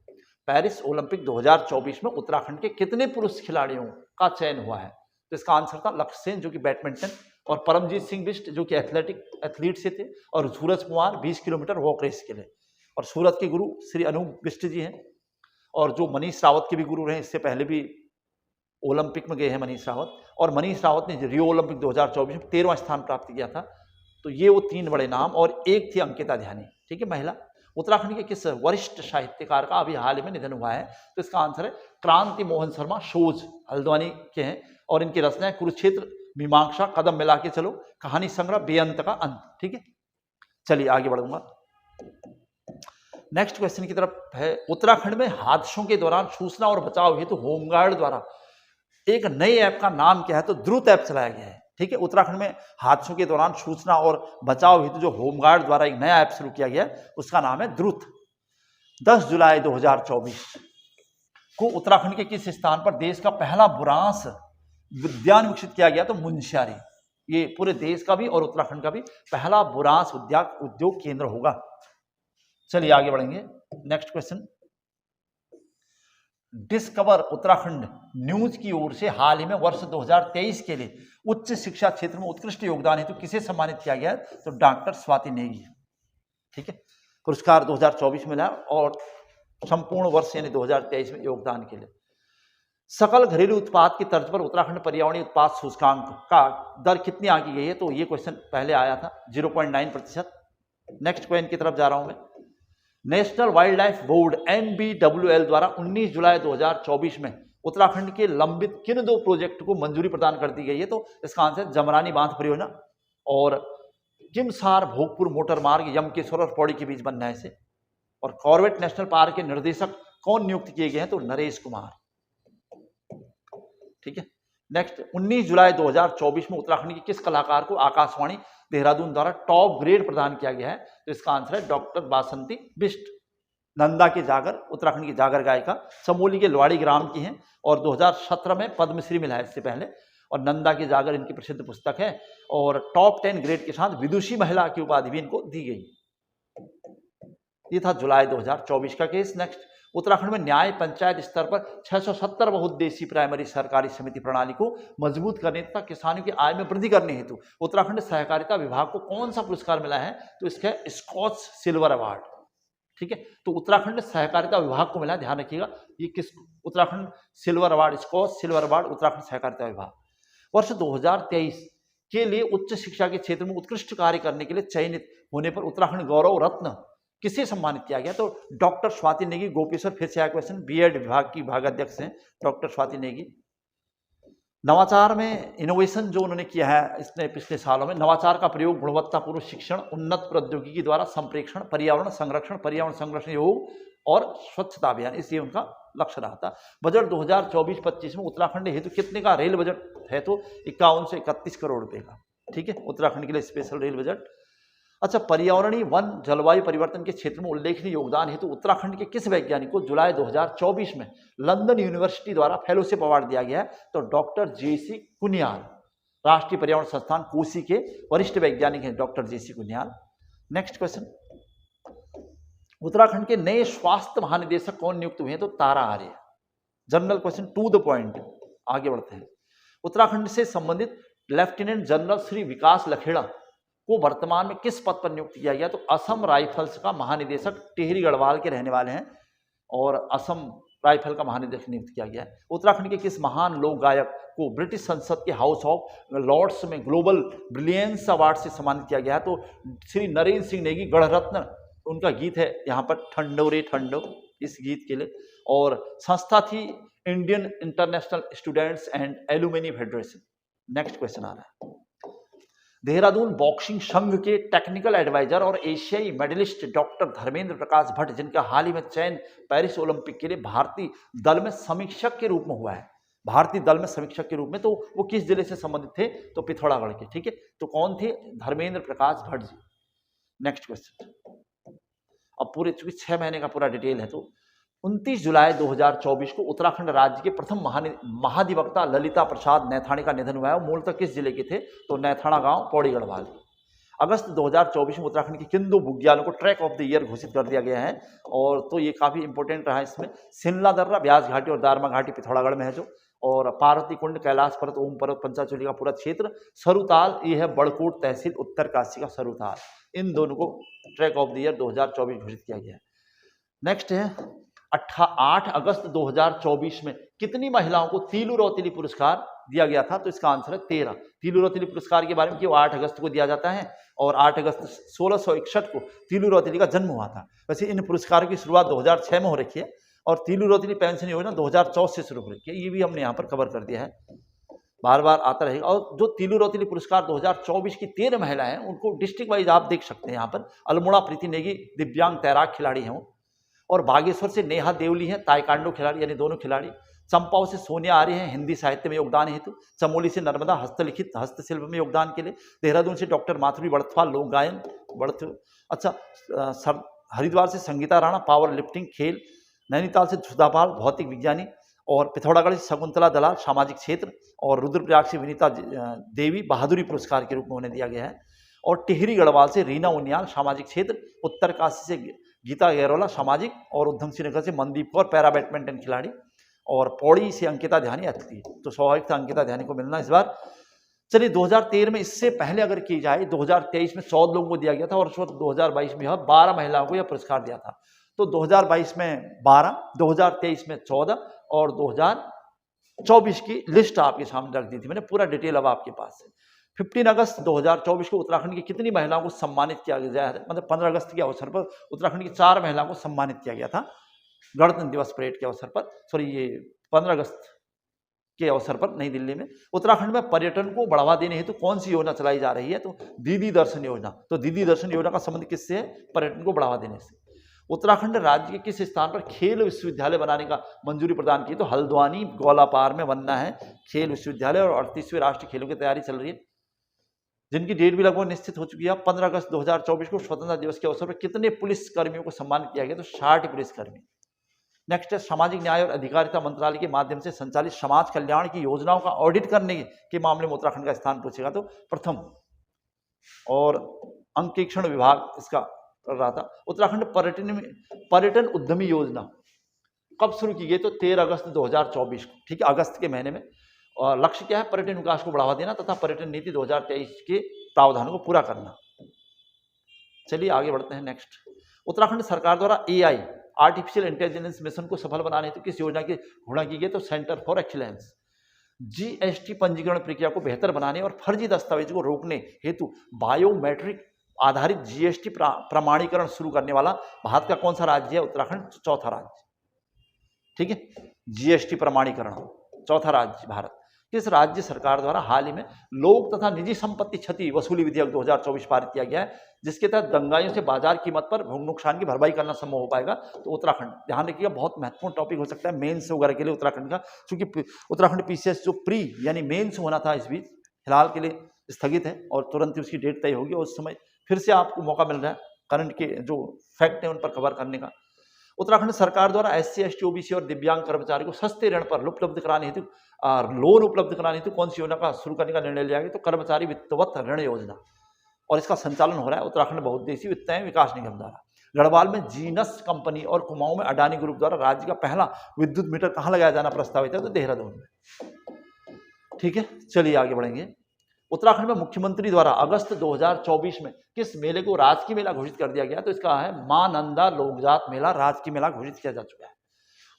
पेरिस ओलंपिक 2024 में उत्तराखंड के कितने पुरुष खिलाड़ियों का चयन हुआ है? तो इसका आंसर था लक्ष्य सेन जो कि बैडमिंटन, और परमजीत सिंह बिष्ट जो कि एथलीट से थे, और Suraj Kumar 20 kilometre walk race के लिए। और सूरत के गुरु श्री अनूप बिष्ट जी हैं, और जो मनीष रावत के भी गुरु रहे, इससे पहले भी ओलंपिक में गए हैं मनीष रावत, और मनीष रावत ने रियो ओलंपिक 2024 में 13वां स्थान प्राप्त किया था। तो ये वो 3 बड़े नाम, और एक थी अंकिता ध्यानी। ठीक है, महिला। उत्तराखंड के किस वरिष्ठ साहित्यकार का अभी हाल में निधन हुआ है? तो इसका आंसर है क्रांति मोहन शर्मा सोज, हल्द्वानी के हैं, और इनकी रचनाएं कुरुक्षेत्र, मीमांसा, कदम मिला के चलो, कहानी संग्रह, बेअंत का अंत। ठीक है, चलिए आगे बढ़ूंगा। नेक्स्ट क्वेश्चन की तरफ है, उत्तराखंड में हादसों के दौरान सूचना और बचाव हेतु होमगार्ड द्वारा एक नए ऐप का नाम क्या है, तो द्रुत ऐप चलाया गया है। ठीक है, उत्तराखंड में हादसों के दौरान सूचना और बचाव हेतु जो होमगार्ड द्वारा एक नया ऐप शुरू किया गया है उसका नाम है द्रुत। 10 जुलाई 2024 को उत्तराखंड के किस स्थान पर देश का पहला बुरांस उद्यान विकसित किया गया, तो मुनस्यारी। ये पूरे देश का भी और उत्तराखंड का भी पहला बुरांस उद्योग केंद्र होगा। चलिए आगे बढ़ेंगे। Next question, discover Uttarakhand news की ओर से हाल ही में वर्ष 2023 के लिए उच्च शिक्षा क्षेत्र में उत्कृष्ट योगदान हेतु किसे सम्मानित किया गया है, तो डॉक्टर स्वाति नेगी। ठीक है, पुरस्कार 2024 में मिला और संपूर्ण वर्ष यानी 2023 में योगदान के लिए। सकल घरेलू उत्पाद की तर्ज पर उत्तराखंड पर्यावरणीय उत्पाद सूचकांक का दर कितनी आंकी गई है, तो ये क्वेश्चन पहले आया था 0.9%। नेक्स्ट क्वेश्चन की तरफ जा रहा हूं मैं। National wild life board NBWL द्वारा 19 जुलाई 2024 में उत्तराखंड के लंबित किन 2 प्रोजेक्ट को मंजूरी प्रदान कर दी गई है, तो इसका आंसर जमरानी बांध परियोजना और किमसार भोगपुर मोटर मार्ग यमकेश्वर और पौड़ी के बीच बनना है इसे। और कॉर्बेट नेशनल पार्क के निर्देशक कौन नियुक्त किए गए हैं, तो नरेश कुमार। ठीक है, नेक्स्ट 19 जुलाई 2024 में उत्तराखंड के किस कलाकार को आकाशवाणी देहरादून द्वारा टॉप ग्रेड प्रदान किया गया है, तो इसका आंसर है डॉक्टर बासंती बिष्ट। नंदा के जागर, उत्तराखंड की जागर गायिका, चमोली के लवाड़ी ग्राम की हैं और 2017 में पद्मश्री मिला है इससे पहले। और नंदा के जागर इनकी प्रसिद्ध पुस्तक है और टॉप 10 ग्रेड के साथ विदुषी महिला की उपाधि भी इनको दी गई। ये था जुलाई 2024 का केस। नेक्स्ट, उत्तराखंड में न्याय पंचायत स्तर पर 670 बहुउद्देशीय प्राइमरी सरकारी समिति प्रणाली को मजबूत करने तथा किसानों की आय में वृद्धि करने हेतु उत्तराखंड सहकारिता विभाग को कौन सा पुरस्कार मिला है, तो इसका स्कॉच सिल्वर अवार्ड। ठीक है, तो उत्तराखंड सहकारिता विभाग को मिला, ध्यान रखिएगा ये किस, Uttarakhand silver award, Skoch silver award Uttarakhand सहकारिता विभाग। वर्ष 2023 के लिए उच्च शिक्षा के क्षेत्र में उत्कृष्ट कार्य करने के लिए चयनित होने पर उत्तराखंड गौरव रत्न किसे सम्मानित किया गया, तो डॉक्टर स्वाति नेगी। गोपेश्वर फिर से आया क्वेश्चन, बीएड विभाग की विभागाध्यक्ष हैं डॉक्टर स्वाति नेगी। नवाचार में इनोवेशन जो उन्होंने किया है इसने पिछले सालों में, नवाचार का प्रयोग, गुणवत्तापूर्ण शिक्षण, उन्नत प्रौद्योगिकी द्वारा संप्रेषण, पर्यावरण संरक्षण योग और स्वच्छता अभियान, इसलिए उनका लक्ष्य रहा था। बजट 2024-25 में उत्तराखंड हेतु कितने का रेल बजट है, तो 51 से 31 करोड़ रुपए का। ठीक है, उत्तराखंड के लिए स्पेशल रेल बजट। अच्छा, पर्यावरणीय वन जलवायु परिवर्तन के क्षेत्र में उल्लेखनीय योगदान हेतु उत्तराखंड के किस वैज्ञानिक को जुलाई 2024 में लंदन यूनिवर्सिटी द्वारा फेलोशिप अवार्ड दिया गया है, तो डॉक्टर JC कुनियाल। राष्ट्रीय पर्यावरण संस्थान कोसी के वरिष्ठ वैज्ञानिक हैं doctor JC Kuniyal. Next question, Uttarakhand के नए स्वास्थ्य महानिदेशक कौन नियुक्त हुए हैं, तो Tara Arya. General question to the point, आगे बढ़ते हैं। उत्तराखंड से संबंधित लेफ्टिनेंट जनरल श्री विकास लखेड़ा को वर्तमान में किस पद पर नियुक्त किया गया, तो असम राइफल्स का महानिदेशक टिहरी गढ़वाल के रहने वाले हैं और असम राइफल का महानिदेशक नियुक्त किया गया है। उत्तराखंड के किस महान लोक गायक को ब्रिटिश संसद के हाउस ऑफ लॉर्ड्स में ग्लोबल ब्रिलियंस अवार्ड से सम्मानित किया गया है, तो श्री नरेंद्र सिंह नेगी गणरत्न। उनका गीत है यहाँ पर ठंडो रे ठंडो, इस गीत के लिए। और संस्था थी Indian international students and alumni federation. Next question आ रहा है, देहरादून बॉक्सिंग संघ के टेक्निकल एडवाइजर और एशियाई मेडलिस्ट डॉक्टर धर्मेंद्र प्रकाश भट्ट, जिनका हाल ही में चयन पेरिस ओलंपिक के लिए भारतीय दल में समीक्षक के रूप में हुआ है, भारतीय दल में समीक्षक के रूप में, तो वो किस जिले से संबंधित थे, तो पिथौरागढ़ के। ठीक है, तो कौन थे, धर्मेंद्र प्रकाश भट्ट जी। नेक्स्ट क्वेश्चन, अब पूरे चूंकि 6 महीने का पूरा डिटेल है, तो 29 जुलाई 2024 को उत्तराखंड राज्य के प्रथम महाधिवक्ता ललिता प्रसाद नैथानी का निधन हुआ है। मूलतः किस जिले के थे, तो नैथाना गांव, पौड़ी गढ़वाल। अगस्त 2024 में उत्तराखंड के किन 2 बुग्यालों को ट्रैक ऑफ द ईयर घोषित कर दिया गया है, और तो ये काफी इंपॉर्टेंट रहा। इसमें सिमला दर्रा, ब्यास घाटी और दारमा घाटी पिथौरागढ़ में है जो, और पार्वती कुंड, कैलाश पर्वत, ओम पर्वत, पंचाचूली का पूरा क्षेत्र, सरुताल ये है बड़कोट तहसील उत्तरकाशी का सरुताल। इन दोनों को ट्रैक ऑफ द ईयर 2024 घोषित किया गया है। नेक्स्ट है 8 अगस्त 2024 में कितनी महिलाओं को तीलू रौतेली पुरस्कार दिया गया था, तो इसका आंसर है 13। तीलू रौतेली पुरस्कार के बारे में कि वो 8 अगस्त को दिया जाता है और 8 अगस्त 1661 को तीलू रौतेली का जन्म हुआ था। वैसे इन पुरस्कारों की शुरुआत 2006 में हो रखी है और तीलू रौतेली पेंशन योजना 2014 से शुरू हो रखी है, ये भी हमने यहाँ पर कवर कर दिया है, बार बार आता रहेगा। और जो तीलू रौतेली पुरस्कार 2024 की 13 महिलाएं हैं, उनको डिस्ट्रिक्ट वाइज आप देख सकते हैं। यहाँ पर अल्मोड़ा प्रीति नेगी दिव्यांग तैराक खिलाड़ी हैं, और बागेश्वर से नेहा देवली हैं ताइक्वांडो खिलाड़ी, यानी दोनों खिलाड़ी। चंपाओं से सोनिया आर्य हैं हिंदी साहित्य में योगदान हेतु, चमोली से नर्मदा हस्तलिखित हस्तशिल्प में योगदान के लिए, देहरादून से डॉक्टर माधुरी बड़थवाल लोक गायन अच्छा हरिद्वार से संगीता राणा पावर लिफ्टिंग खेल, नैनीताल से सुधापाल भौतिक विज्ञानी, और पिथौरागढ़ से शकुंतला दलाल सामाजिक क्षेत्र, और रुद्रप्रयाग से विनीता देवी बहादुरी पुरस्कार के रूप में उन्हें दिया गया है, और टिहरी गढ़वाल से रीना उनियाल सामाजिक क्षेत्र, उत्तरकाशी से गीता गैरोला सामाजिक, और उधम सिंह नगर से मनदीप कौर पैरा बैडमिंटन खिलाड़ी, और पौड़ी से अंकिता ध्यानी अतिथि। तो स्वाभाविक था अंकिता ध्यानी को मिलना इस बार। चलिए 2013 में, इससे पहले अगर की जाए 2023 में 14 लोगों को दिया गया था, और 2022 में 12 महिलाओं को यह पुरस्कार दिया था। तो 2022 में 12, 2023 में 14 और 2024 की लिस्ट आपके सामने रख दी थी मैंने, पूरा डिटेल अब आपके पास है। 15 अगस्त 2024 को उत्तराखंड की कितनी महिलाओं को सम्मानित किया गया है? मतलब 15 अगस्त के अवसर पर उत्तराखंड की 4 महिलाओं को सम्मानित किया गया था गणतंत्र दिवस परेड के अवसर पर, सॉरी ये 15 अगस्त के अवसर पर नई दिल्ली में। उत्तराखंड में पर्यटन को बढ़ावा देने हेतु कौन सी योजना चलाई जा रही है? तो दीदी दर्शन योजना। तो दीदी दर्शन योजना का संबंध किससे है? पर्यटन को बढ़ावा देने से। उत्तराखंड राज्य के किस स्थान पर खेल विश्वविद्यालय बनाने का मंजूरी प्रदान की? तो हल्द्वानी गौलापार में बनना है खेल विश्वविद्यालय, और 38वें राष्ट्रीय खेलों की तैयारी चल रही है, जिनकी डेट भी लगभग निश्चित हो चुकी है। 15 अगस्त 2024 को स्वतंत्रता दिवस के अवसर पर कितने पुलिस कर्मियों को सम्मानित किया गया? तो 60 पुलिसकर्मी। नेक्स्ट है, सामाजिक न्याय और अधिकारिता मंत्रालय के माध्यम से संचालित समाज कल्याण की योजनाओं का ऑडिट करने के मामले में उत्तराखंड का स्थान पूछेगा तो प्रथम, और अंकेक्षण विभाग इसका कर रहा था। उत्तराखंड पर्यटन उद्यमी योजना कब शुरू की गई? तो 13 अगस्त 2024 को, ठीक है, अगस्त के महीने में। और लक्ष्य क्या है? पर्यटन विकास को बढ़ावा देना तथा पर्यटन नीति 2023 के प्रावधानों को पूरा करना। चलिए आगे बढ़ते हैं। नेक्स्ट, उत्तराखंड सरकार द्वारा AI आर्टिफिशियल इंटेलिजेंस मिशन को सफल बनाने हेतु किस योजना की घोषणा की गई? तो सेंटर फॉर एक्सीलेंस। GST पंजीकरण प्रक्रिया को बेहतर बनाने और फर्जी दस्तावेज को रोकने हेतु बायोमेट्रिक आधारित GST प्रमाणीकरण शुरू करने वाला भारत का कौन सा राज्य है? उत्तराखंड चौथा राज्य, ठीक है। GST प्रमाणीकरण चौथा राज्य भारत। किस राज्य सरकार द्वारा हाल ही में लोक तथा निजी संपत्ति क्षति वसूली विधेयक 2024 पारित किया गया है, जिसके तहत दंगाइयों से बाजार कीमत पर नुकसान की भरपाई करना संभव हो पाएगा? तो उत्तराखंड। ध्यान रखिएगा, बहुत महत्वपूर्ण टॉपिक हो सकता है मेंस वगैरह के लिए उत्तराखंड का, क्योंकि उत्तराखंड PCS जो प्री यानी मेंस होना था इस बीच फिलहाल के लिए स्थगित है, और तुरंत ही उसकी डेट तय होगी, और उस समय फिर से आपको मौका मिल रहा है करंट के जो फैक्ट है उन पर कवर करने का। उत्तराखंड सरकार द्वारा SC ST OBC और दिव्यांग कर्मचारी को सस्ते ऋण पर उपलब्ध कराने हेतु लोन उपलब्ध कराने हेतु कौन सी योजना का शुरू करने का निर्णय लिया गया? तो कर्मचारी वित्तवत ऋण योजना, और इसका संचालन हो रहा है उत्तराखंड बहुउद्देशीय वित्त विकास निगम द्वारा। गढ़वाल में जीनस कंपनी और कुमाऊं में अडानी ग्रुप द्वारा राज्य का पहला विद्युत मीटर कहाँ लगाया जाना प्रस्तावित है? तो देहरादून में, ठीक है। चलिए आगे बढ़ेंगे। उत्तराखंड में मुख्यमंत्री द्वारा अगस्त 2024 में किस मेले को राजकीय मेला घोषित कर दिया गया? तो इसका है मां नंदा लोकजात मेला राजकीय मेला घोषित किया जा चुका है।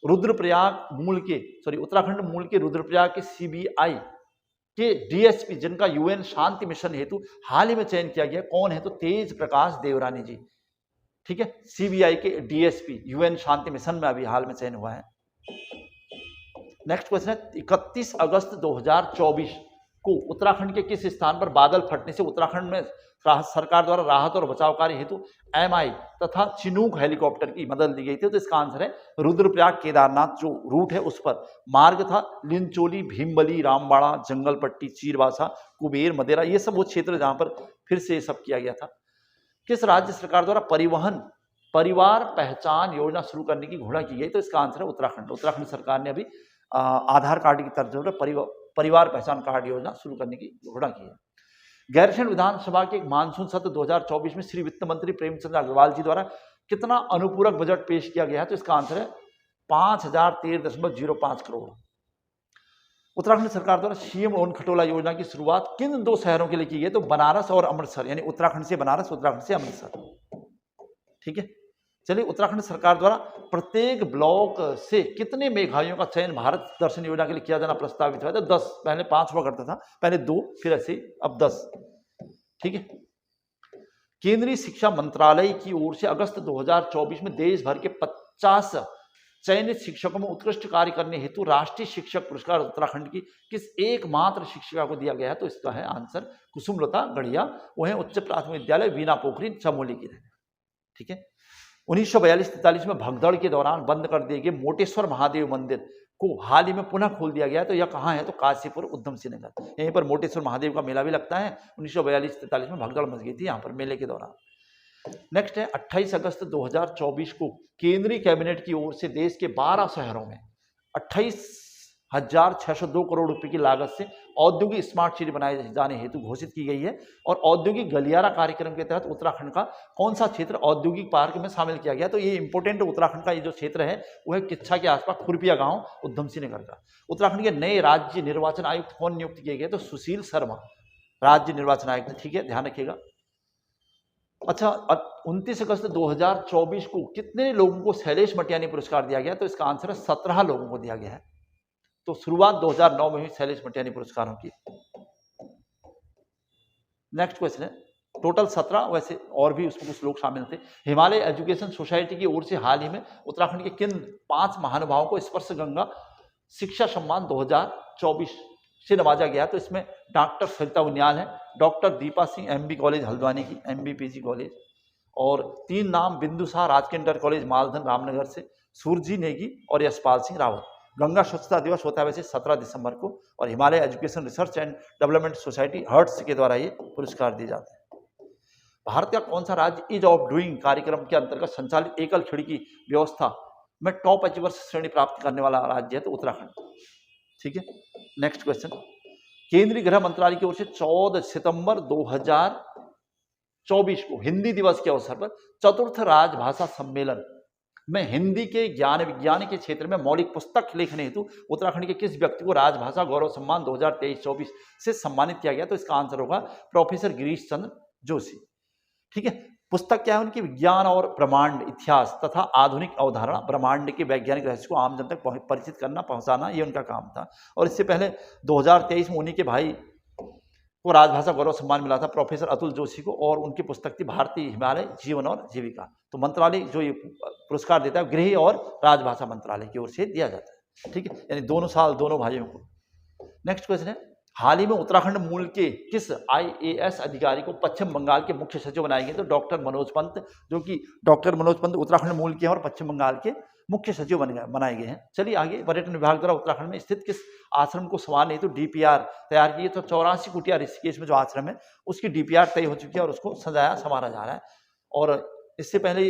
उत्तराखंड मूल के रुद्रप्रयाग के CBI के DSP, जिनका UN शांति मिशन हेतु हाल ही में चयन किया गया, कौन है? तो तेज प्रकाश देवरानी जी, ठीक है। CBI के DSP UN शांति मिशन में अभी हाल में चयन हुआ है। नेक्स्ट क्वेश्चन है, 31 अगस्त 2024 को उत्तराखंड के किस स्थान पर बादल फटने से उत्तराखंड में सरकार द्वारा राहत और बचाव कार्य हेतु MI तथा चिनूक हेलीकॉप्टर की मदद ली गई थी? तो इसका आंसर है रुद्रप्रयाग केदारनाथ जो रूट है उस पर मार्ग था। लिंचोली, भीमबली, रामबाड़ा, जंगलपट्टी, चीरवासा, कुबेर, मदेरा, ये सब वो क्षेत्र जहां पर फिर से ये सब किया गया था। किस राज्य सरकार द्वारा परिवार पहचान योजना शुरू करने की घोषणा की गई? तो इसका आंसर है उत्तराखंड। उत्तराखंड सरकार ने अभी आधार कार्ड की तर्ज पर परिवार पहचान कार्ड योजना शुरू करने की घोषणा की है। गैरसैंण विधानसभा के मानसून सत्र 2024 में श्री वित्त मंत्री प्रेमचंद अग्रवाल जी द्वारा कितना अनुपूरक बजट पेश किया गया है? तो इसका आंसर है 5013.05 करोड़। उत्तराखंड सरकार द्वारा CM ओन खटोला योजना की शुरुआत किन 2 शहरों के लिए की गई? तो बनारस और अमृतसर, यानी उत्तराखंड से बनारस, उत्तराखंड से अमृतसर, ठीक है। चलिए, उत्तराखंड सरकार द्वारा प्रत्येक ब्लॉक से कितने मेघावियों का चयन भारत दर्शन योजना के लिए किया जाना प्रस्तावित हुआ था? 10। पहले 5 हुआ करता था, पहले 2, फिर ऐसे अब 10, ठीक है। केंद्रीय शिक्षा मंत्रालय की ओर से अगस्त 2024 में देश भर के 50 चयनित शिक्षकों में उत्कृष्ट कार्य करने हेतु राष्ट्रीय शिक्षक पुरस्कार उत्तराखंड की किस एकमात्र शिक्षिका को दिया गया है? तो इसका है आंसर कुसुमलता गढ़िया, वो है उच्च प्राथमिक विद्यालय वीना पोखरी चमोली की रहने, ठीक है। 1942-43 में भगदड़ के दौरान बंद कर दिए गए मोटेश्वर महादेव मंदिर को हाल ही में पुनः खोल दिया गया है। तो यह कहाँ है? तो काशीपुर उधम सिंह नगर। यहीं पर मोटेश्वर महादेव का मेला भी लगता है। 1942-43 में भगदड़ मच गई थी यहाँ पर मेले के दौरान। नेक्स्ट है 28 अगस्त 2024 को केंद्रीय कैबिनेट की ओर से देश के 12 शहरों में 28,602 करोड़ रुपए की लागत से औद्योगिक स्मार्ट सिटी बनाए जाने हेतु घोषित की गई है। और औद्योगिक गलियारा कार्यक्रम के तहत उत्तराखंड का कौन सा क्षेत्र औद्योगिक पार्क में शामिल किया गया? तो ये इंपोर्टेंट उत्तराखंड का ये जो क्षेत्र है वो है किच्छा के आसपास खुरपिया गांव उधम सिंह नगर का। उत्तराखंड के नए राज्य निर्वाचन आयुक्त कौन नियुक्त किए गए? तो सुशील शर्मा राज्य निर्वाचन आयुक्त। ठीक है, ध्यान रखिएगा। अच्छा, 29 अगस्त 2024 को कितने लोगों को शैलेश मटियानी पुरस्कार दिया गया? तो इसका आंसर है 17 लोगों को दिया गया है। तो शुरुआत 2009 में हुई शैलेश मटियानी पुरस्कारों की। नेक्स्ट क्वेश्चन है, टोटल 17, वैसे और भी उसमें कुछ लोग शामिल थे। हिमालय एजुकेशन सोसाइटी की ओर से हाल ही में उत्तराखंड के किन 5 महानुभावों को स्पर्श गंगा शिक्षा सम्मान 2024 से नवाजा गया? तो इसमें डॉक्टर सरिता उनियाल है, doctor Deepa Singh MB college Haldwani की, एमबीपीजी कॉलेज, और 3 नाम बिंदुसार राजकीय इंटर कॉलेज मालधन रामनगर से, सूरजी नेगी और यशपाल सिंह रावत। गंगा स्वच्छता दिवस होता है वैसे 17 दिसंबर को, और Himalaya education research and development society HERDS के द्वारा ये पुरस्कार दिए जाते हैं। भारत का कौन सा राज्य ईज ऑफ डूइंग कार्यक्रम के अंतर्गत संचालित एकल खिड़की व्यवस्था में टॉप अचीवर्स श्रेणी प्राप्त करने वाला राज्य है? तो उत्तराखंड। ठीक है, नेक्स्ट क्वेश्चन, केंद्रीय गृह मंत्रालय की ओर से 14 सितंबर 2024 को हिंदी दिवस के अवसर पर चतुर्थ राजभाषा सम्मेलन में हिंदी के ज्ञान विज्ञान के क्षेत्र में मौलिक पुस्तक लेखन हेतु उत्तराखंड के किस व्यक्ति को राजभाषा गौरव सम्मान 2023-24 से सम्मानित किया गया? तो इसका आंसर होगा प्रोफेसर गिरीश चंद्र जोशी। ठीक है, पुस्तक क्या है उनकी? विज्ञान और ब्रह्मांड इतिहास तथा आधुनिक अवधारणा, ब्रह्मांड के वैज्ञानिक रहस्य को आम जन तक परिचित करना, पहुंचाना, ये उनका काम था। और इससे पहले 2023 में उन्हीं के भाई को राजभाषा गौरव सम्मान मिला था, प्रोफेसर अतुल जोशी को, और उनकी पुस्तक थी भारतीय हिमालय जीवन और जीविका। तो मंत्रालय जो ये पुरस्कार देता है गृह और राजभाषा मंत्रालय की ओर से दिया जाता है। ठीक है, यानी दोनों साल दोनों भाइयों को। नेक्स्ट क्वेश्चन है, हाल ही में उत्तराखंड मूल के किस आईएएस अधिकारी को पश्चिम बंगाल के मुख्य सचिव बनाए गए? तो डॉक्टर मनोज पंत, जो कि डॉक्टर मनोज पंत उत्तराखंड मूल के हैं और पश्चिम बंगाल के मुख्य सचिव बनाए गए हैं। चलिए आगे, पर्यटन विभाग द्वारा उत्तराखंड में स्थित किस आश्रम को संभालने हेतु डीपीआर तैयार की? तो 84 कुटिया ऋषिकेश में जो आश्रम है उसकी डीपीआर तय हो चुकी है और उसको सजाया संवारा जा रहा है। और इससे पहले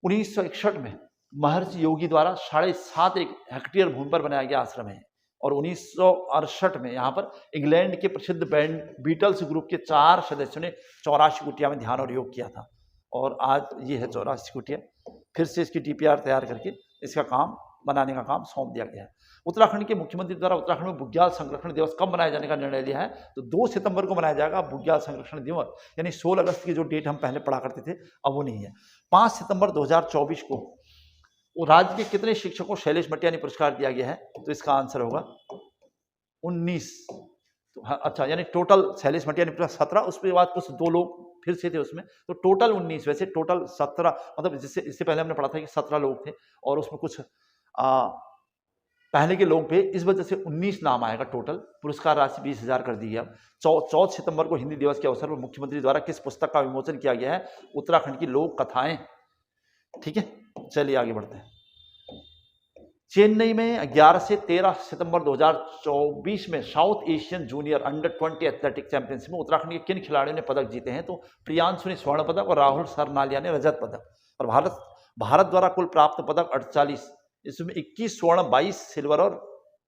1961 में महर्षि योगी द्वारा 7.5 हेक्टेयर भूमि पर बनाया गया आश्रम है। और 1968 में यहाँ पर इंग्लैंड के प्रसिद्ध बैंड बीटल्स ग्रुप के 4 सदस्यों ने 84 कुटिया में ध्यान और योग किया था। और आज ये है 84 कुटिया, फिर से इसकी डीपीआर तैयार करके इसका काम बनाने का काम सौंप दिया गया है। उत्तराखंड के मुख्यमंत्री द्वारा उत्तराखंड में बुग्याल संरक्षण दिवस कब मनाए जाने का निर्णय लिया है? तो 2 सितंबर को मनाया जाएगा बुग्याल संरक्षण दिवस, यानी 16 अगस्त की जो डेट हम पहले पढ़ा करते थे अब वो नहीं है। 5 सितंबर 2024 को राज्य के कितने शिक्षकों को शैलेश मटियानी पुरस्कार दिया गया है? तो इसका आंसर होगा 19। तो अच्छा, यानी टोटल शैलेश मटियानी पुरस्कार 17, उसके बाद कुछ 2 लोग फिर से थे उसमें, तो टोटल 19। वैसे टोटल 17, मतलब जिससे इससे पहले हमने पढ़ा था कि 17 लोग थे और उसमें कुछ पहले के लोग थे, इस वजह से 19 नाम आएगा टोटल। पुरस्कार राशि 20,000 कर दी गई। अब 14 सितंबर को हिंदी दिवस के अवसर पर मुख्यमंत्री द्वारा किस पुस्तक का विमोचन किया गया है? उत्तराखंड की लोक कथाएं। ठीक है, चलिए आगे बढ़ते हैं। चेन्नई में 11 से 13 सितंबर 2024 में south Asian junior under twenty athletic championship में उत्तराखंड के किन खिलाड़ियों ने पदक जीते हैं? तो प्रियांशु ने स्वर्ण पदक और राहुल सरनालिया ने रजत पदक। और भारत द्वारा कुल प्राप्त पदक 48, इसमें 21 स्वर्ण, 22 सिल्वर और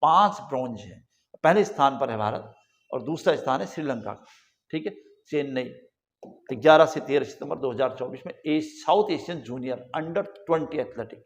5 ब्रॉन्ज है। पहले स्थान पर है भारत और दूसरा स्थान है श्रीलंका का। ठीक है, चेन्नई 11 से 13 सितंबर 2024 में south Asian junior under twenty athletic.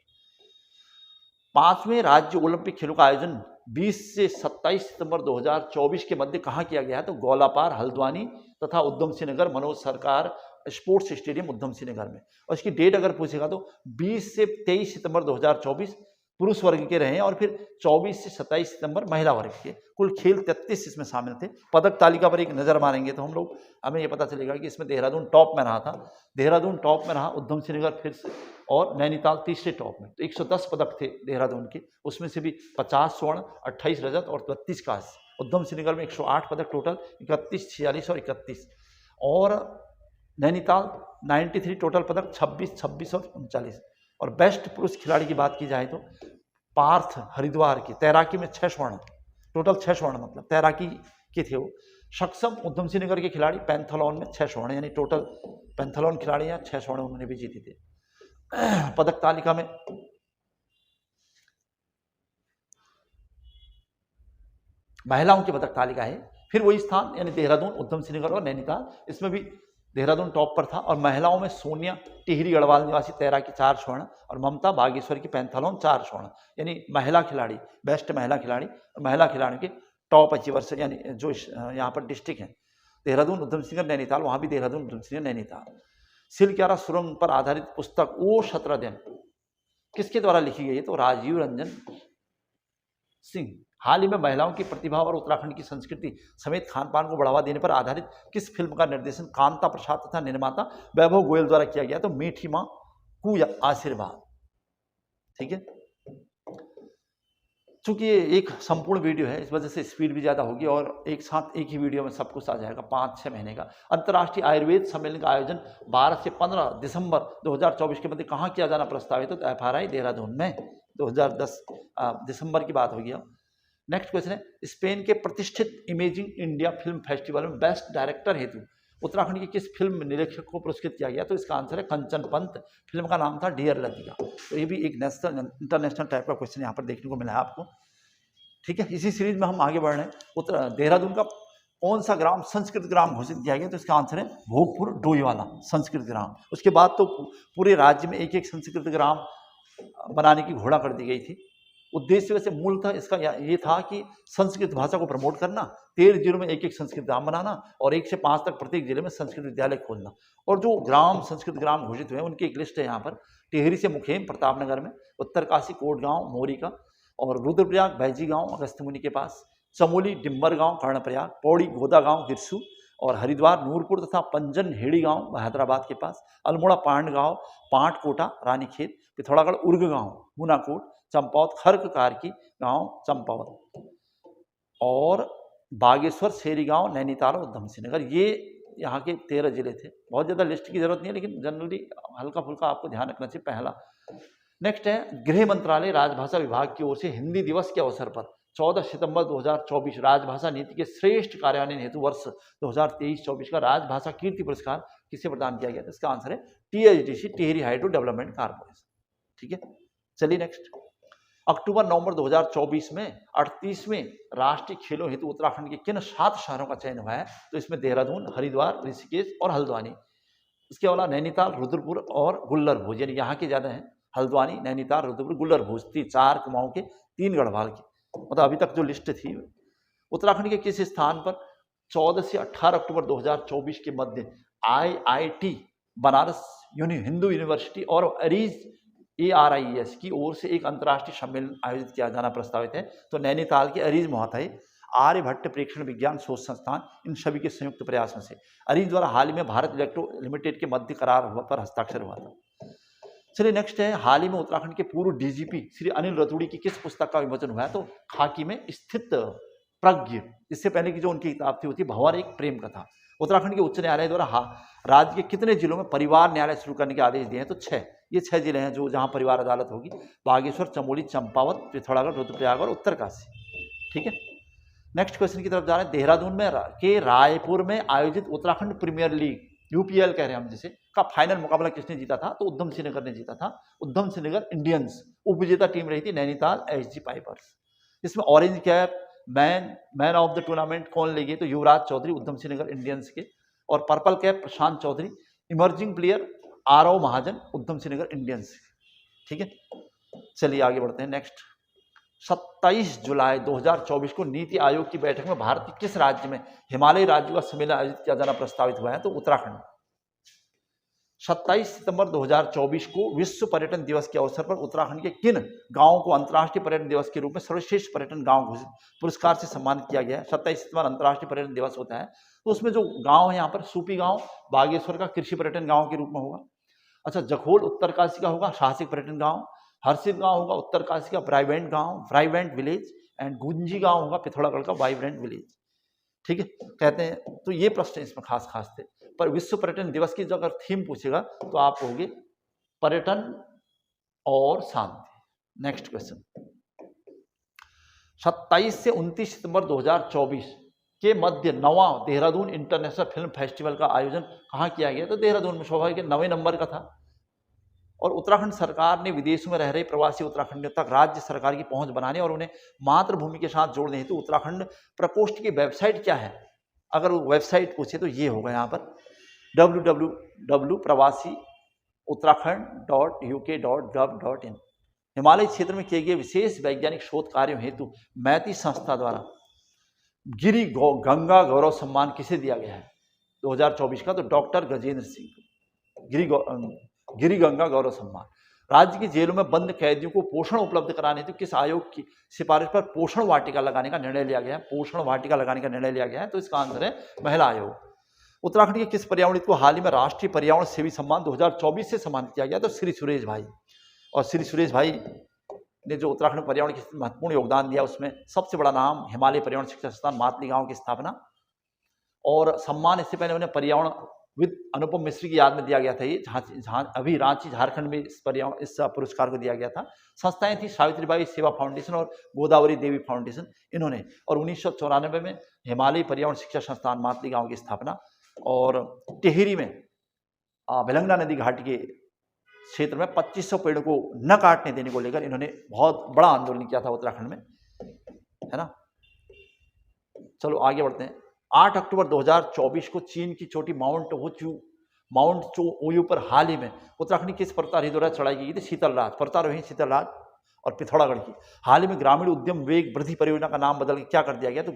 5वें राज्य ओलंपिक खेलों का आयोजन 20 से 27 सितंबर 2024 के मध्य कहाँ किया गया है? तो गोलापार, हल्द्वानी तथा उधम सिंह नगर मनोज सरकार स्पोर्ट्स स्टेडियम उधम सिंह नगर में। और इसकी डेट अगर पूछेगा तो 20 से 23 सितंबर 2024 पुरुष वर्ग के रहे और फिर 24 से 27 सितंबर महिला वर्ग के। कुल खेल 33 इसमें शामिल थे। पदक तालिका पर एक नजर मारेंगे तो हमें ये पता चलेगा कि इसमें देहरादून टॉप में रहा था, देहरादून टॉप में रहा, उधम सिंह नगर फिर से, और नैनीताल तीसरे टॉप में। तो 110 पदक थे देहरादून के, उसमें से भी 50 स्वर्ण, 28 रजत और 32 कांस्य। उधम सिंह नगर में 108 पदक टोटल, 31, 46 और 31। और नैनीताल 93 टोटल पदक, 26, 26 और 39। और बेस्ट पुरुष खिलाड़ी की बात की जाए तो पार्थ हरिद्वार की, तैराकी में 6 स्वर्ण, टोटल 6 स्वर्ण मतलब तैराकी के थे वो। सक्षम उधम सिंह नगर के खिलाड़ी पैंथलॉन में 6 स्वर्ण, यानी टोटल पैंथलॉन खिलाड़ी हैं 6 स्वर्ण उन्होंने भी जीते थे। पदक तालिका में महिलाओं की पदक तालिका है, फिर वही स्थान यानी देहरादून, उधम सिंह नगर और नैनीताल, इसमें भी देहरादून टॉप पर था। और महिलाओं में सोनिया टिहरी गढ़वाल निवासी तैराकी 4 स्वर्ण और ममता बागेश्वर की पैंथलॉन 4 स्वर्ण, यानी महिला खिलाड़ी, बेस्ट महिला खिलाड़ी और महिला खिलाड़ी के टॉप अचीवर्स, यानी जो यहाँ पर डिस्ट्रिक्ट है देहरादून, उधम सिंह नगर, नैनीताल, वहाँ भी देहरादून, उधम सिंह नगर, नैनीताल। सिलक्यारा सुरंग पर आधारित पुस्तक ओ 17 दिन किसके द्वारा लिखी गई है? तो राजीव रंजन सिंह। हाल ही में महिलाओं की प्रतिभा और उत्तराखंड की संस्कृति समेत खान पान को बढ़ावा देने पर आधारित किस फिल्म का निर्देशन कांता प्रसाद तथा निर्माता वैभव गोयल द्वारा किया गया? तो मीठी मां कू आशीर्वाद। ठीक है, चूंकि ये एक संपूर्ण वीडियो है, इस वजह से स्पीड भी ज्यादा होगी और एक साथ एक ही वीडियो में सब कुछ आ जाएगा। 5-6 महीने का अंतर्राष्ट्रीय आयुर्वेद सम्मेलन का आयोजन 12 से 15 दिसंबर 2024 के मध्य कहाँ किया जाना प्रस्तावित है? तो FRI देहरादून में 2010 दिसंबर की बात होगी। अब नेक्स्ट क्वेश्चन है, स्पेन के प्रतिष्ठित इमेजिंग इंडिया फिल्म फेस्टिवल में बेस्ट डायरेक्टर हेतु उत्तराखंड के किस फिल्म निरीक्षक को पुरस्कृत किया गया? तो इसका आंसर है कंचन पंत। फिल्म का नाम था डियर लतिका। तो ये भी एक नेशनल इंटरनेशनल टाइप का क्वेश्चन यहाँ पर देखने को मिला है आपको। ठीक है, इसी सीरीज में हम आगे बढ़ रहे हैं। देहरादून का कौन सा ग्राम संस्कृत ग्राम घोषित किया गया? तो इसका आंसर है भोगपुर डोईवाला संस्कृत ग्राम। उसके बाद तो पूरे राज्य में एक एक संस्कृत ग्राम बनाने की घोषणा कर दी गई थी। उद्देश्य वैसे मूलतः इसका ये था कि संस्कृत भाषा को प्रमोट करना, 13 जिलों में एक एक संस्कृत ग्राम बनाना और 1 से 5 तक प्रत्येक जिले में संस्कृत विद्यालय खोलना। और जो ग्राम संस्कृत ग्राम घोषित हुए उनकी एक लिस्ट है यहाँ पर। टिहरी से मुखेम प्रतापनगर में, उत्तरकाशी कोटगांव मोरिका और रुद्रप्रयाग बैजी गांव अगस्त्य मुनि के पास, चमोली डिम्बर गांव कर्णप्रयाग, पौड़ी गोदा गांव गिरसू और हरिद्वार नूरपुर तथा पंजन हेड़ी गांव हैदराबाद के पास, अल्मोड़ा पांड गांव पांटकोटा रानीखेत, पिथौरागढ़ उर्ग गांव मुनाकोट, चंपावत खर्क कारकी गांव चंपावत और बागेश्वर शेरी गांव नैनीताल और उधम सिंह नगर। ये यहाँ के 13 जिले थे। बहुत ज़्यादा लिस्ट की जरूरत नहीं है, लेकिन जनरली हल्का फुल्का आपको ध्यान रखना चाहिए। पहला नेक्स्ट है, गृह मंत्रालय राजभाषा विभाग की ओर से हिंदी दिवस के अवसर पर 14 सितंबर 2024 राजभाषा नीति के श्रेष्ठ कार्यान्वयन हेतु वर्ष 2023-24 का राजभाषा कीर्ति पुरस्कार किसे प्रदान किया गया? इसका आंसर है THDC Tehri hydro development corporation. ठीक है, चलिए नेक्स्ट। अक्टूबर-नवंबर 2024 में 38वें राष्ट्रीय खेलों हेतु उत्तराखंड के किन 7 शहरों का चयन हुआ है? तो इसमें देहरादून, हरिद्वार, ऋषिकेश और हल्द्वानी। इसके अलावा नैनीताल, रुद्रपुर और गुल्लरभुज, यानी यहाँ के ज्यादा हैं। हल्द्वानी, नैनीताल, रुद्रपुर, गुल्लरभुज 4 कुमाऊं के, 3 गढ़वाल के। मतलब अभी तक जो लिस्ट थी, उत्तराखंड के किस स्थान पर 14 से 18 अक्टूबर 2024 के मध्य IIT बनारस हिंदू यूनिवर्सिटी और अरीज ARIES की ओर से एक अंतर्राष्ट्रीय सम्मेलन आयोजित किया जाना प्रस्तावित है? तो नैनीताल के अरीज मोहताई, आर्यभट्ट प्रेक्षण विज्ञान शोध संस्थान, इन सभी के संयुक्त प्रयासों से अरीज द्वारा हाल ही में भारत इलेक्ट्रो लिमिटेड के मध्य करार पर हस्ताक्षर हुआ था। चलिए नेक्स्ट है, हाल ही में उत्तराखंड के पूर्व DGP श्री अनिल रतूड़ी की किस पुस्तक का विमोचन हुआ है? तो खाकी में स्थित प्रज्ञ। इससे पहले की जो उनकी किताब थी वो थी भंवर एक प्रेम कथा। उत्तराखंड के उच्च न्यायालय द्वारा राज्य के कितने जिलों में परिवार न्यायालय शुरू करने के आदेश दिए हैं? तो 6। ये 6 जिले हैं जो जहां परिवार अदालत होगी, बागेश्वर, चमोली, चंपावत, पिथौरागढ़, रुद्रप्रयाग और उत्तरकाशी। ठीक है, नेक्स्ट क्वेश्चन की तरफ जा रहे हैं। देहरादून में के रायपुर में आयोजित उत्तराखंड प्रीमियर लीग UPL कह रहे हैं हम जिसे, का फाइनल मुकाबला किसने जीता था? तो उधम सिंह नगर ने जीता था। उधम सिंह नगर इंडियंस। उपविजेता टीम रही थी नैनीताल SG पाइपर्स। इसमें orange cap man of the tournament कौन ले गए? तो युवराज चौधरी उधम सिंह नगर इंडियंस के। और purple cap Prashant Chaudhary. Emerging player RO महाजन उधम सिंह नगर इंडियंस। ठीक है, चलिए आगे बढ़ते हैं। नेक्स्ट, 27 जुलाई 2024 को नीति आयोग की बैठक में भारत के किस राज्य में हिमालयी राज्यों का सम्मेलन आयोजित किया जाना प्रस्तावित हुआ है? तो उत्तराखंड। 27 सितंबर 2024 को विश्व पर्यटन दिवस के अवसर पर उत्तराखंड के किन गांवों को अंतर्राष्ट्रीय पर्यटन दिवस के रूप में सर्वश्रेष्ठ पर्यटन गांव घोषित पुरस्कार से सम्मानित किया गया है? 27 सितंबर अंतर्राष्ट्रीय पर्यटन दिवस होता है, तो उसमें जो गांव है यहाँ पर सूपी गांव बागेश्वर का कृषि पर्यटन गांव के रूप में होगा। अच्छा, जखोल उत्तरकाशी का होगा साहसिक पर्यटन गांव। हर्षिल गांव होगा उत्तरकाशी का ब्राइवेंट गांव, ब्राइवेंट विलेज। एंड गुंजी गांव होगा पिथौरागढ़ का वाइब्रेंट विलेज। ठीक है, कहते हैं तो ये प्रश्न इसमें खास थे। पर विश्व पर्यटन दिवस की जो अगर थीम पूछेगा तो आप कहोगे पर्यटन और शांति। नेक्स्ट क्वेश्चन, 27 से 29 सितंबर 2024 के मध्य 9वां देहरादून इंटरनेशनल फिल्म फेस्टिवल का आयोजन कहाँ किया गया? तो देहरादून में, स्वाभाविक 9वें नंबर का था। और उत्तराखंड सरकार ने विदेशों में रह रहे प्रवासी उत्तराखंडियों तक राज्य सरकार की पहुंच बनाने और उन्हें मातृभूमि के साथ जोड़ने हेतु उत्तराखंड प्रकोष्ठ की वेबसाइट क्या है? अगर वो वेबसाइट पूछे तो ये होगा यहाँ पर www.pravasiuttarakhand.uk.gov.in। हिमालय क्षेत्र में किए गए विशेष वैज्ञानिक शोध कार्यों हेतु मैती संस्था द्वारा गंगा गौरव सम्मान किसे दिया गया है 2024 का? तो डॉक्टर गजेंद्र सिंह को गिरी गंगा गौरव सम्मान। राज्य की जेलों में बंद कैदियों को पोषण उपलब्ध कराने हेतु किस आयोग की सिफारिश पर पोषण वाटिका लगाने का निर्णय लिया गया है? पोषण वाटिका लगाने का निर्णय लिया गया है, तो इसका आंसर है महिला आयोग। उत्तराखंड के किस पर्यावरणविद को हाल ही में राष्ट्रीय पर्यावरण सेवी सम्मान 2024 से सम्मानित किया गया? तो श्री सुरेश भाई। और श्री सुरेश भाई ने जो उत्तराखंड पर्यावरण के महत्वपूर्ण योगदान दिया, उसमें सबसे बड़ा नाम हिमालय पर्यावरण शिक्षा संस्थान मातली गांव की स्थापना, और सम्मान इससे पहले उन्हें पर्यावरण विद अनुपम मिश्री की याद में दिया गया था। ये अभी रांची झारखंड में इस पुरस्कार को दिया गया था। संस्थाएं थी सावित्रीबाई सेवा फाउंडेशन और गोदावरी देवी फाउंडेशन, इन्होंने। और 1994 में हिमालय पर्यावरण शिक्षा संस्थान मातली गांव की स्थापना, और टिहरी में भिलंगना नदी घाटी के क्षेत्र में 2500 पेड़ों को न काटने देने को लेकर इन्होंने बहुत बड़ा आंदोलन किया था उत्तराखंड में, है ना। चलो आगे बढ़ते हैं। 8 अक्टूबर 2024 को चीन की चोटी माउंट चोउयू पर हाल ही में उत्तराखंड की किस पर्वतारोही द्वारा चढ़ाई की गई थी? शीतलराज, पर्वतारोही शीतलराज और पिथौरागढ़ की। हाल ही में ग्रामीण उद्यम वेग वृद्धि परियोजना का नाम बदल के क्या कर दिया गया? तो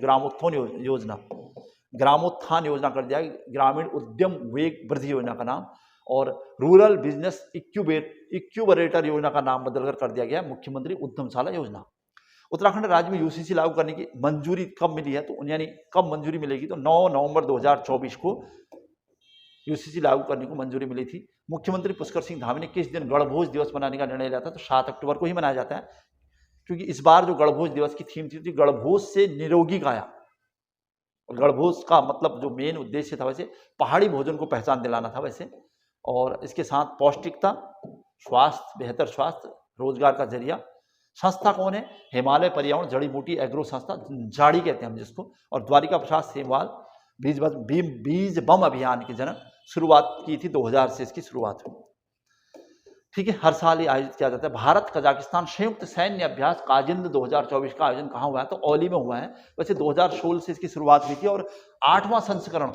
ग्रामोत्थान योजना कर दिया, ग्रामीण उद्यम वेग वृद्धि योजना का नाम। और रूरल बिजनेस इक्यूबरेटर योजना का नाम बदलकर कर दिया गया मुख्यमंत्री उद्यमशाला योजना। उत्तराखंड राज्य में यूसीसी लागू करने की मंजूरी कब मिली है? तो यानी कब मंजूरी मिलेगी? तो 9 नवंबर 2024 को यूसीसी लागू करने को मंजूरी मिली थी। मुख्यमंत्री पुष्कर सिंह धामी ने किस दिन गणभोज दिवस मनाने का निर्णय लिया था? तो 7 अक्टूबर को ही मनाया जाता है, क्योंकि इस बार जो गणभोज दिवस की थीम थी गणभोज से निरोगी काया। गणभोज का मतलब जो मेन उद्देश्य था वैसे पहाड़ी भोजन को पहचान दिलाना था वैसे, और इसके साथ पौष्टिकता, स्वास्थ्य, बेहतर स्वास्थ्य, रोजगार का जरिया। संस्था कौन है? हिमालय पर्यावरण जड़ी बूटी एग्रो संस्था, जाड़ी कहते हैं हम जिसको। और द्वारिका प्रसाद सेमवाल बीज बम अभियान की शुरुआत की थी 2000 से इसकी शुरुआत हुई। ठीक है, हर साल ये आयोजित किया जाता है। भारत कजाकिस्तान संयुक्त सैन्य अभ्यास काजिंद 2024 का आयोजन कहाँ हुआ है? तो औली में हुआ है। वैसे 2016 से इसकी शुरुआत हुई थी, और 8वां संस्करण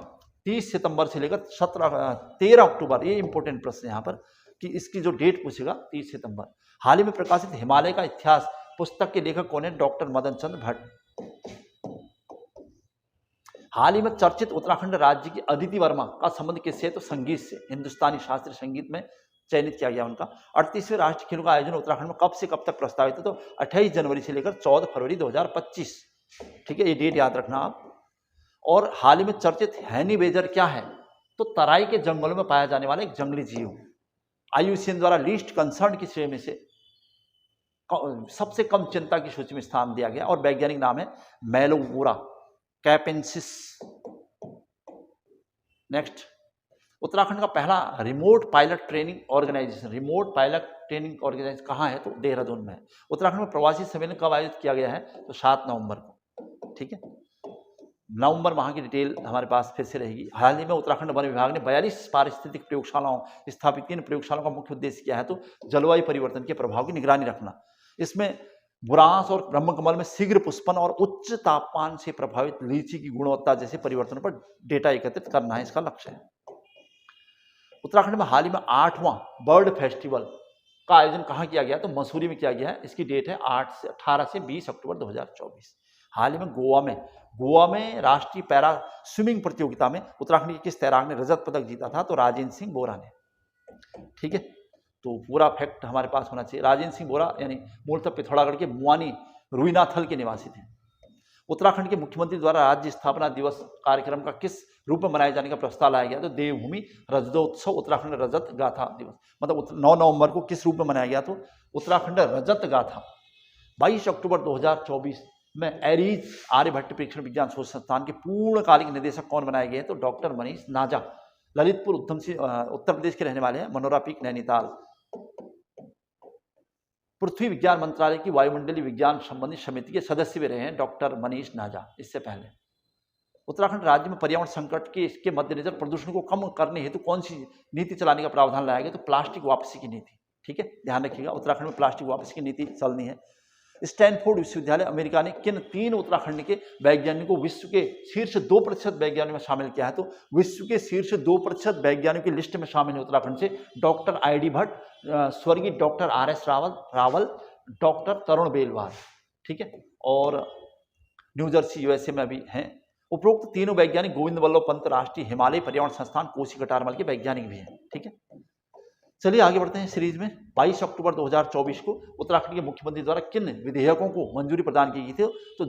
30 सितंबर से लेकर 13 अक्टूबर, ये इंपॉर्टेंट प्रश्न है यहाँ पर कि इसकी जो डेट पूछेगा 30 सितंबर। हाल ही में प्रकाशित हिमालय का इतिहास पुस्तक के लेखक कौन है? डॉक्टर मदन चंद्र भट्ट। हाल ही में चर्चित उत्तराखंड राज्य की अदिति वर्मा का संबंध किससे? तो संगीत से, हिंदुस्तानी शास्त्रीय संगीत में चयनित किया गया उनका। 38वें राष्ट्रीय खेलों का आयोजन उत्तराखंड में कब से कब तक प्रस्तावित है? तो 28 जनवरी से लेकर 14 फरवरी 2025। ठीक है, ये डेट याद रखना आप। और हाल ही में चर्चित हैनी बेजर क्या है? तो तराई के जंगलों में पाया जाने वाला एक जंगली जीव। IUCN द्वारा लीस्ट कंसर्न की श्रेणी में से सबसे कम चिंता की सूची में स्थान दिया गया, और वैज्ञानिक नाम है मेलोवोरा कैपेंसिस। नेक्स्ट, उत्तराखंड का पहला रिमोट पायलट ट्रेनिंग ऑर्गेनाइजेशन कहाँ है? तो देहरादून में है। उत्तराखंड में प्रवासी सम्मेलन कब आयोजित किया गया है? तो 7 नवंबर को। ठीक है, नवंबर माह की डिटेल हमारे पास फिर से रहेगी। हाल ही में उत्तराखंड वन विभाग ने 42 पारिस्थितिक प्रयोगशालाओं स्थापित की। इन प्रयोगशालाओं का मुख्य उद्देश्य क्या है? तो जलवायु परिवर्तन के प्रभाव की निगरानी रखना। इसमें बुरांस और ब्रह्मकमल में शीघ्र पुष्पन और उच्च तापमान से प्रभावित लीची की गुणवत्ता जैसे परिवर्तनों पर डेटा एकत्रित करना है, इसका लक्ष्य है। उत्तराखंड में हाल ही में 8वां बर्ड फेस्टिवल का आयोजन कहाँ किया गया? तो मसूरी में किया गया है। इसकी डेट है 18 से 20 अक्टूबर 2024। हाल ही में गोवा में राष्ट्रीय पैरा स्विमिंग प्रतियोगिता में उत्तराखंड के किस तैराक ने रजत पदक जीता था? तो राजेंद्र सिंह बोरा ने। ठीक है, तो पूरा फैक्ट हमारे पास होना चाहिए। राजेंद्र सिंह बोरा यानी मूलतः पिथौरागढ़ के मुआनी रुईनाथल के निवासी थे। उत्तराखंड के मुख्यमंत्री द्वारा राज्य स्थापना दिवस कार्यक्रम का किस रूप में मनाए जाने का प्रस्ताव लाया गया? तो देवभूमि रजतोत्सव उत्तराखंड रजत गाथा दिवस, मतलब 9 नवंबर को किस रूप में मनाया गया? तो उत्तराखंड रजत गाथा। 22 अक्टूबर 2024 में एरीज आर्यभट्ट प्रेक्षण विज्ञान शोध संस्थान के पूर्णकालिक निदेशक कौन बनाए गए? तो डॉक्टर मनीष नाजा। ललितपुर उत्तर प्रदेश के रहने वाले हैं, मनोरा पीक नैनीताल। पृथ्वी विज्ञान मंत्रालय की वायुमंडलीय विज्ञान संबंधी समिति के सदस्य भी रहे हैं डॉक्टर मनीष नाजा। इससे पहले उत्तराखंड राज्य में पर्यावरण संकट के इसके मद्देनजर प्रदूषण को कम करने हेतु कौन सी नीति चलाने का प्रावधान लाया गया? तो प्लास्टिक वापसी की नीति। ठीक है, ध्यान रखिएगा, उत्तराखंड में प्लास्टिक वापसी की नीति चलनी है। स्टैनफोर्ड विश्वविद्यालय अमेरिका ने किन 3 उत्तराखंड के वैज्ञानिकों को विश्व के शीर्ष 2% वैज्ञानिकों में शामिल किया है? तो विश्व के शीर्ष 2% वैज्ञानिकों की लिस्ट में शामिल है उत्तराखंड से डॉक्टर ID भट्ट, स्वर्गीय डॉक्टर RS रावल, डॉक्टर तरुण बेलवाल। ठीक है, और न्यूजर्सी USA में अभी हैं। उपरोक्त तीनों वैज्ञानिक गोविंद वल्लभ पंत राष्ट्रीय हिमालय पर्यावरण संस्थान कोसी कटारमल के वैज्ञानिक भी हैं। ठीक है, चलिए आगे बढ़ते हैं सीरीज में। 22 अक्टूबर 2024 को उत्तराखंड के मुख्यमंत्री द्वारा किन विधेयकों को मंजूरी प्रदान की गई थी? तो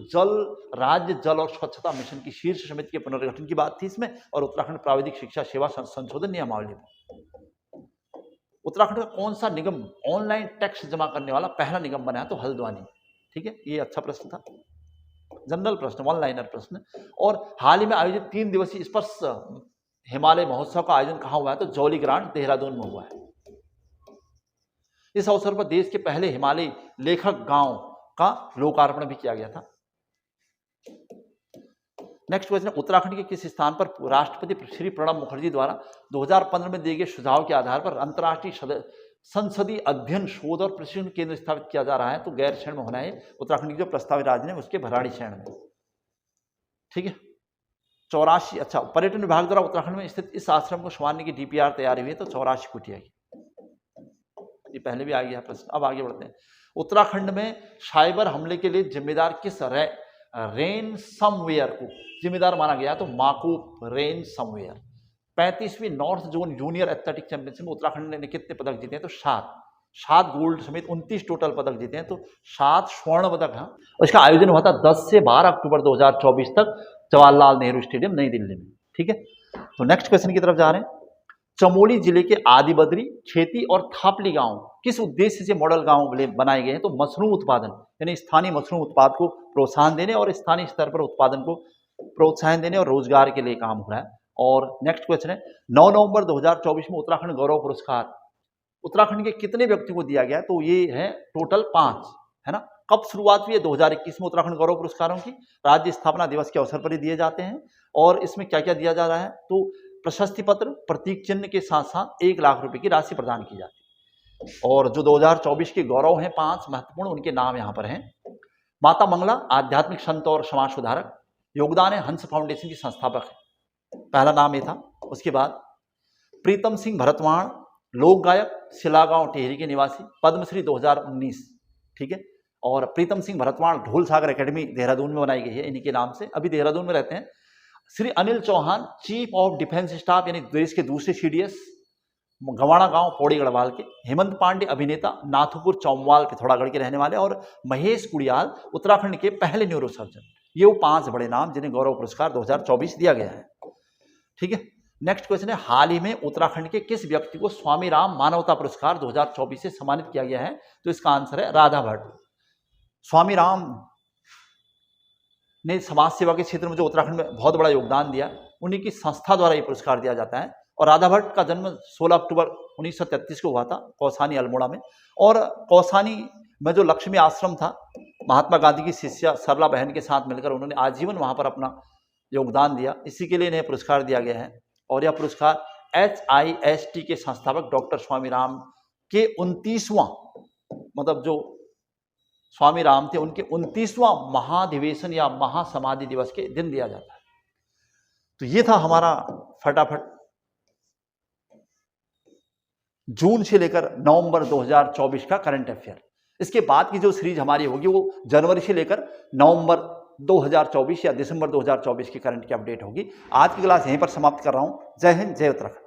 राज्य जल और स्वच्छता मिशन की शीर्ष समिति के पुनर्गठन की बात थी इसमें, और उत्तराखंड प्राविधिक शिक्षा सेवा संशोधन नियमावली में। उत्तराखंड का कौन सा निगम ऑनलाइन टैक्स जमा करने वाला पहला निगम बना है? तो हल्द्वानी। ठीक है, ये अच्छा प्रश्न था, जनरल प्रश्न, वन लाइनर प्रश्न। और हाल ही में आयोजित 3 दिवसीय स्पर्श हिमालय महोत्सव का आयोजन कहाँ हुआ है? तो जौली ग्रांट देहरादून में हुआ है। इस अवसर पर देश के पहले हिमालय लेखक गांव का लोकार्पण भी किया गया था। नेक्स्ट क्वेश्चन है, उत्तराखंड के किस स्थान पर राष्ट्रपति श्री प्रणब मुखर्जी द्वारा 2015 में दिए गए सुझाव के आधार पर अंतर्राष्ट्रीय संसदीय अध्ययन शोध और प्रशिक्षण केंद्र स्थापित किया जा रहा है? तो गैरसैंण में होना है उत्तराखंड की जो प्रस्तावित राजधानी है उसके भराड़ीसैंण में। ठीक है, 84 अच्छा पर्यटन विभाग द्वारा उत्तराखंड में स्थित इस आश्रम को संवारने की DPR तैयार हुई है? तो 84 कुटिया की। ये पहले भी आ गया प्रश्न। अब आगे बढ़ते हैं। उत्तराखंड में साइबर हमले के लिए जिम्मेदार किस रेनसमवेयर को जिम्मेदार माना गया? तो माकूप रेनसमवेयर। 35वीं north zone junior athletic championship में उत्तराखंड ने कितने पदक जीते हैं? तो 7 गोल्ड समेत 29 टोटल पदक जीते हैं। तो 7 स्वर्ण पदक हैं। इसका आयोजन हुआ था 10 से 12 अक्टूबर 2024 तक जवाहरलाल नेहरू स्टेडियम नई दिल्ली में। ठीक है, तो नेक्स्ट क्वेश्चन की तरफ जा रहे हैं। चमोली जिले के आदिबद्री, खेती और थापली गांव किस उद्देश्य से मॉडल गांव बनाए गए हैं? तो मशरूम उत्पादन यानी स्थानीय मशरूम उत्पाद को प्रोत्साहन देने और स्थानीय स्तर पर उत्पादन को प्रोत्साहन देने और रोजगार के लिए काम हो रहा है। और नेक्स्ट क्वेश्चन है, 9 नवंबर 2024 में उत्तराखंड गौरव पुरस्कार उत्तराखंड के कितने व्यक्ति को दिया गया? तो ये है टोटल 5, है ना। कब शुरुआत हुई है? 2021 में उत्तराखंड गौरव पुरस्कारों की राज्य स्थापना दिवस के अवसर पर ही दिए जाते हैं। और इसमें क्या क्या दिया जा रहा है? तो प्रशस्ति पत्र, प्रतीक चिन्ह के साथ साथ 1 लाख रुपए की राशि प्रदान की जाती है। और जो 2024 के गौरव हैं 5 महत्वपूर्ण, उनके नाम यहाँ पर हैं। माता मंगला आध्यात्मिक संत और समाज सुधारक, योगदान है हंस फाउंडेशन की संस्थापक है, पहला नाम ये था। उसके बाद प्रीतम सिंह भरतवाण, लोक गायक, सिलागांव टिहरी के निवासी, पद्मश्री 2019। ठीक है, और प्रीतम सिंह भरतवाण ढोल सागर एकेडमी देहरादून में बनाई गई है इन्हीं के नाम से, अभी देहरादून में रहते हैं। Shri Anil Chauhan, chief of defence staff यानी देश के दूसरे CDS, गवाड़ा गांव पौड़ी गढ़वाल के। हेमंत पांडे अभिनेता, नाथुपुर चौमवाल पिथौरागढ़ के रहने वाले। और महेश कुड़ियाल उत्तराखंड के पहले न्यूरोसर्जन। ये वो 5 बड़े नाम जिन्हें गौरव पुरस्कार 2024 दिया गया है। ठीक है, नेक्स्ट क्वेश्चन है, हाल ही में उत्तराखंड के किस व्यक्ति को स्वामी राम मानवता पुरस्कार 2024 से सम्मानित किया गया है? तो इसका आंसर है राधा भट्ट। स्वामी राम ने समाज सेवा के क्षेत्र में जो उत्तराखंड में बहुत बड़ा योगदान दिया, उन्हीं की संस्था द्वारा ये पुरस्कार दिया जाता है। और राधा भट्ट का जन्म 16 अक्टूबर 1933 को हुआ था कौसानी अल्मोड़ा में। और कौसानी में जो लक्ष्मी आश्रम था, महात्मा गांधी की शिष्या सरला बहन के साथ मिलकर उन्होंने आजीवन वहां पर अपना योगदान दिया, इसी के लिए इन्हें पुरस्कार दिया गया है। और यह पुरस्कार HIST के संस्थापक डॉक्टर स्वामी राम के 29वां, मतलब जो स्वामी राम थे उनके 29वां महाधिवेशन या महासमाधि दिवस के दिन दिया जाता है। तो ये था हमारा फटाफट जून से लेकर नवंबर 2024 का करंट अफेयर। इसके बाद की जो सीरीज हमारी होगी वो जनवरी से लेकर नवंबर 2024 या दिसंबर 2024 की करंट की अपडेट होगी। आज की क्लास यहीं पर समाप्त कर रहा हूं। जय हिंद, जय उत्तराखंड।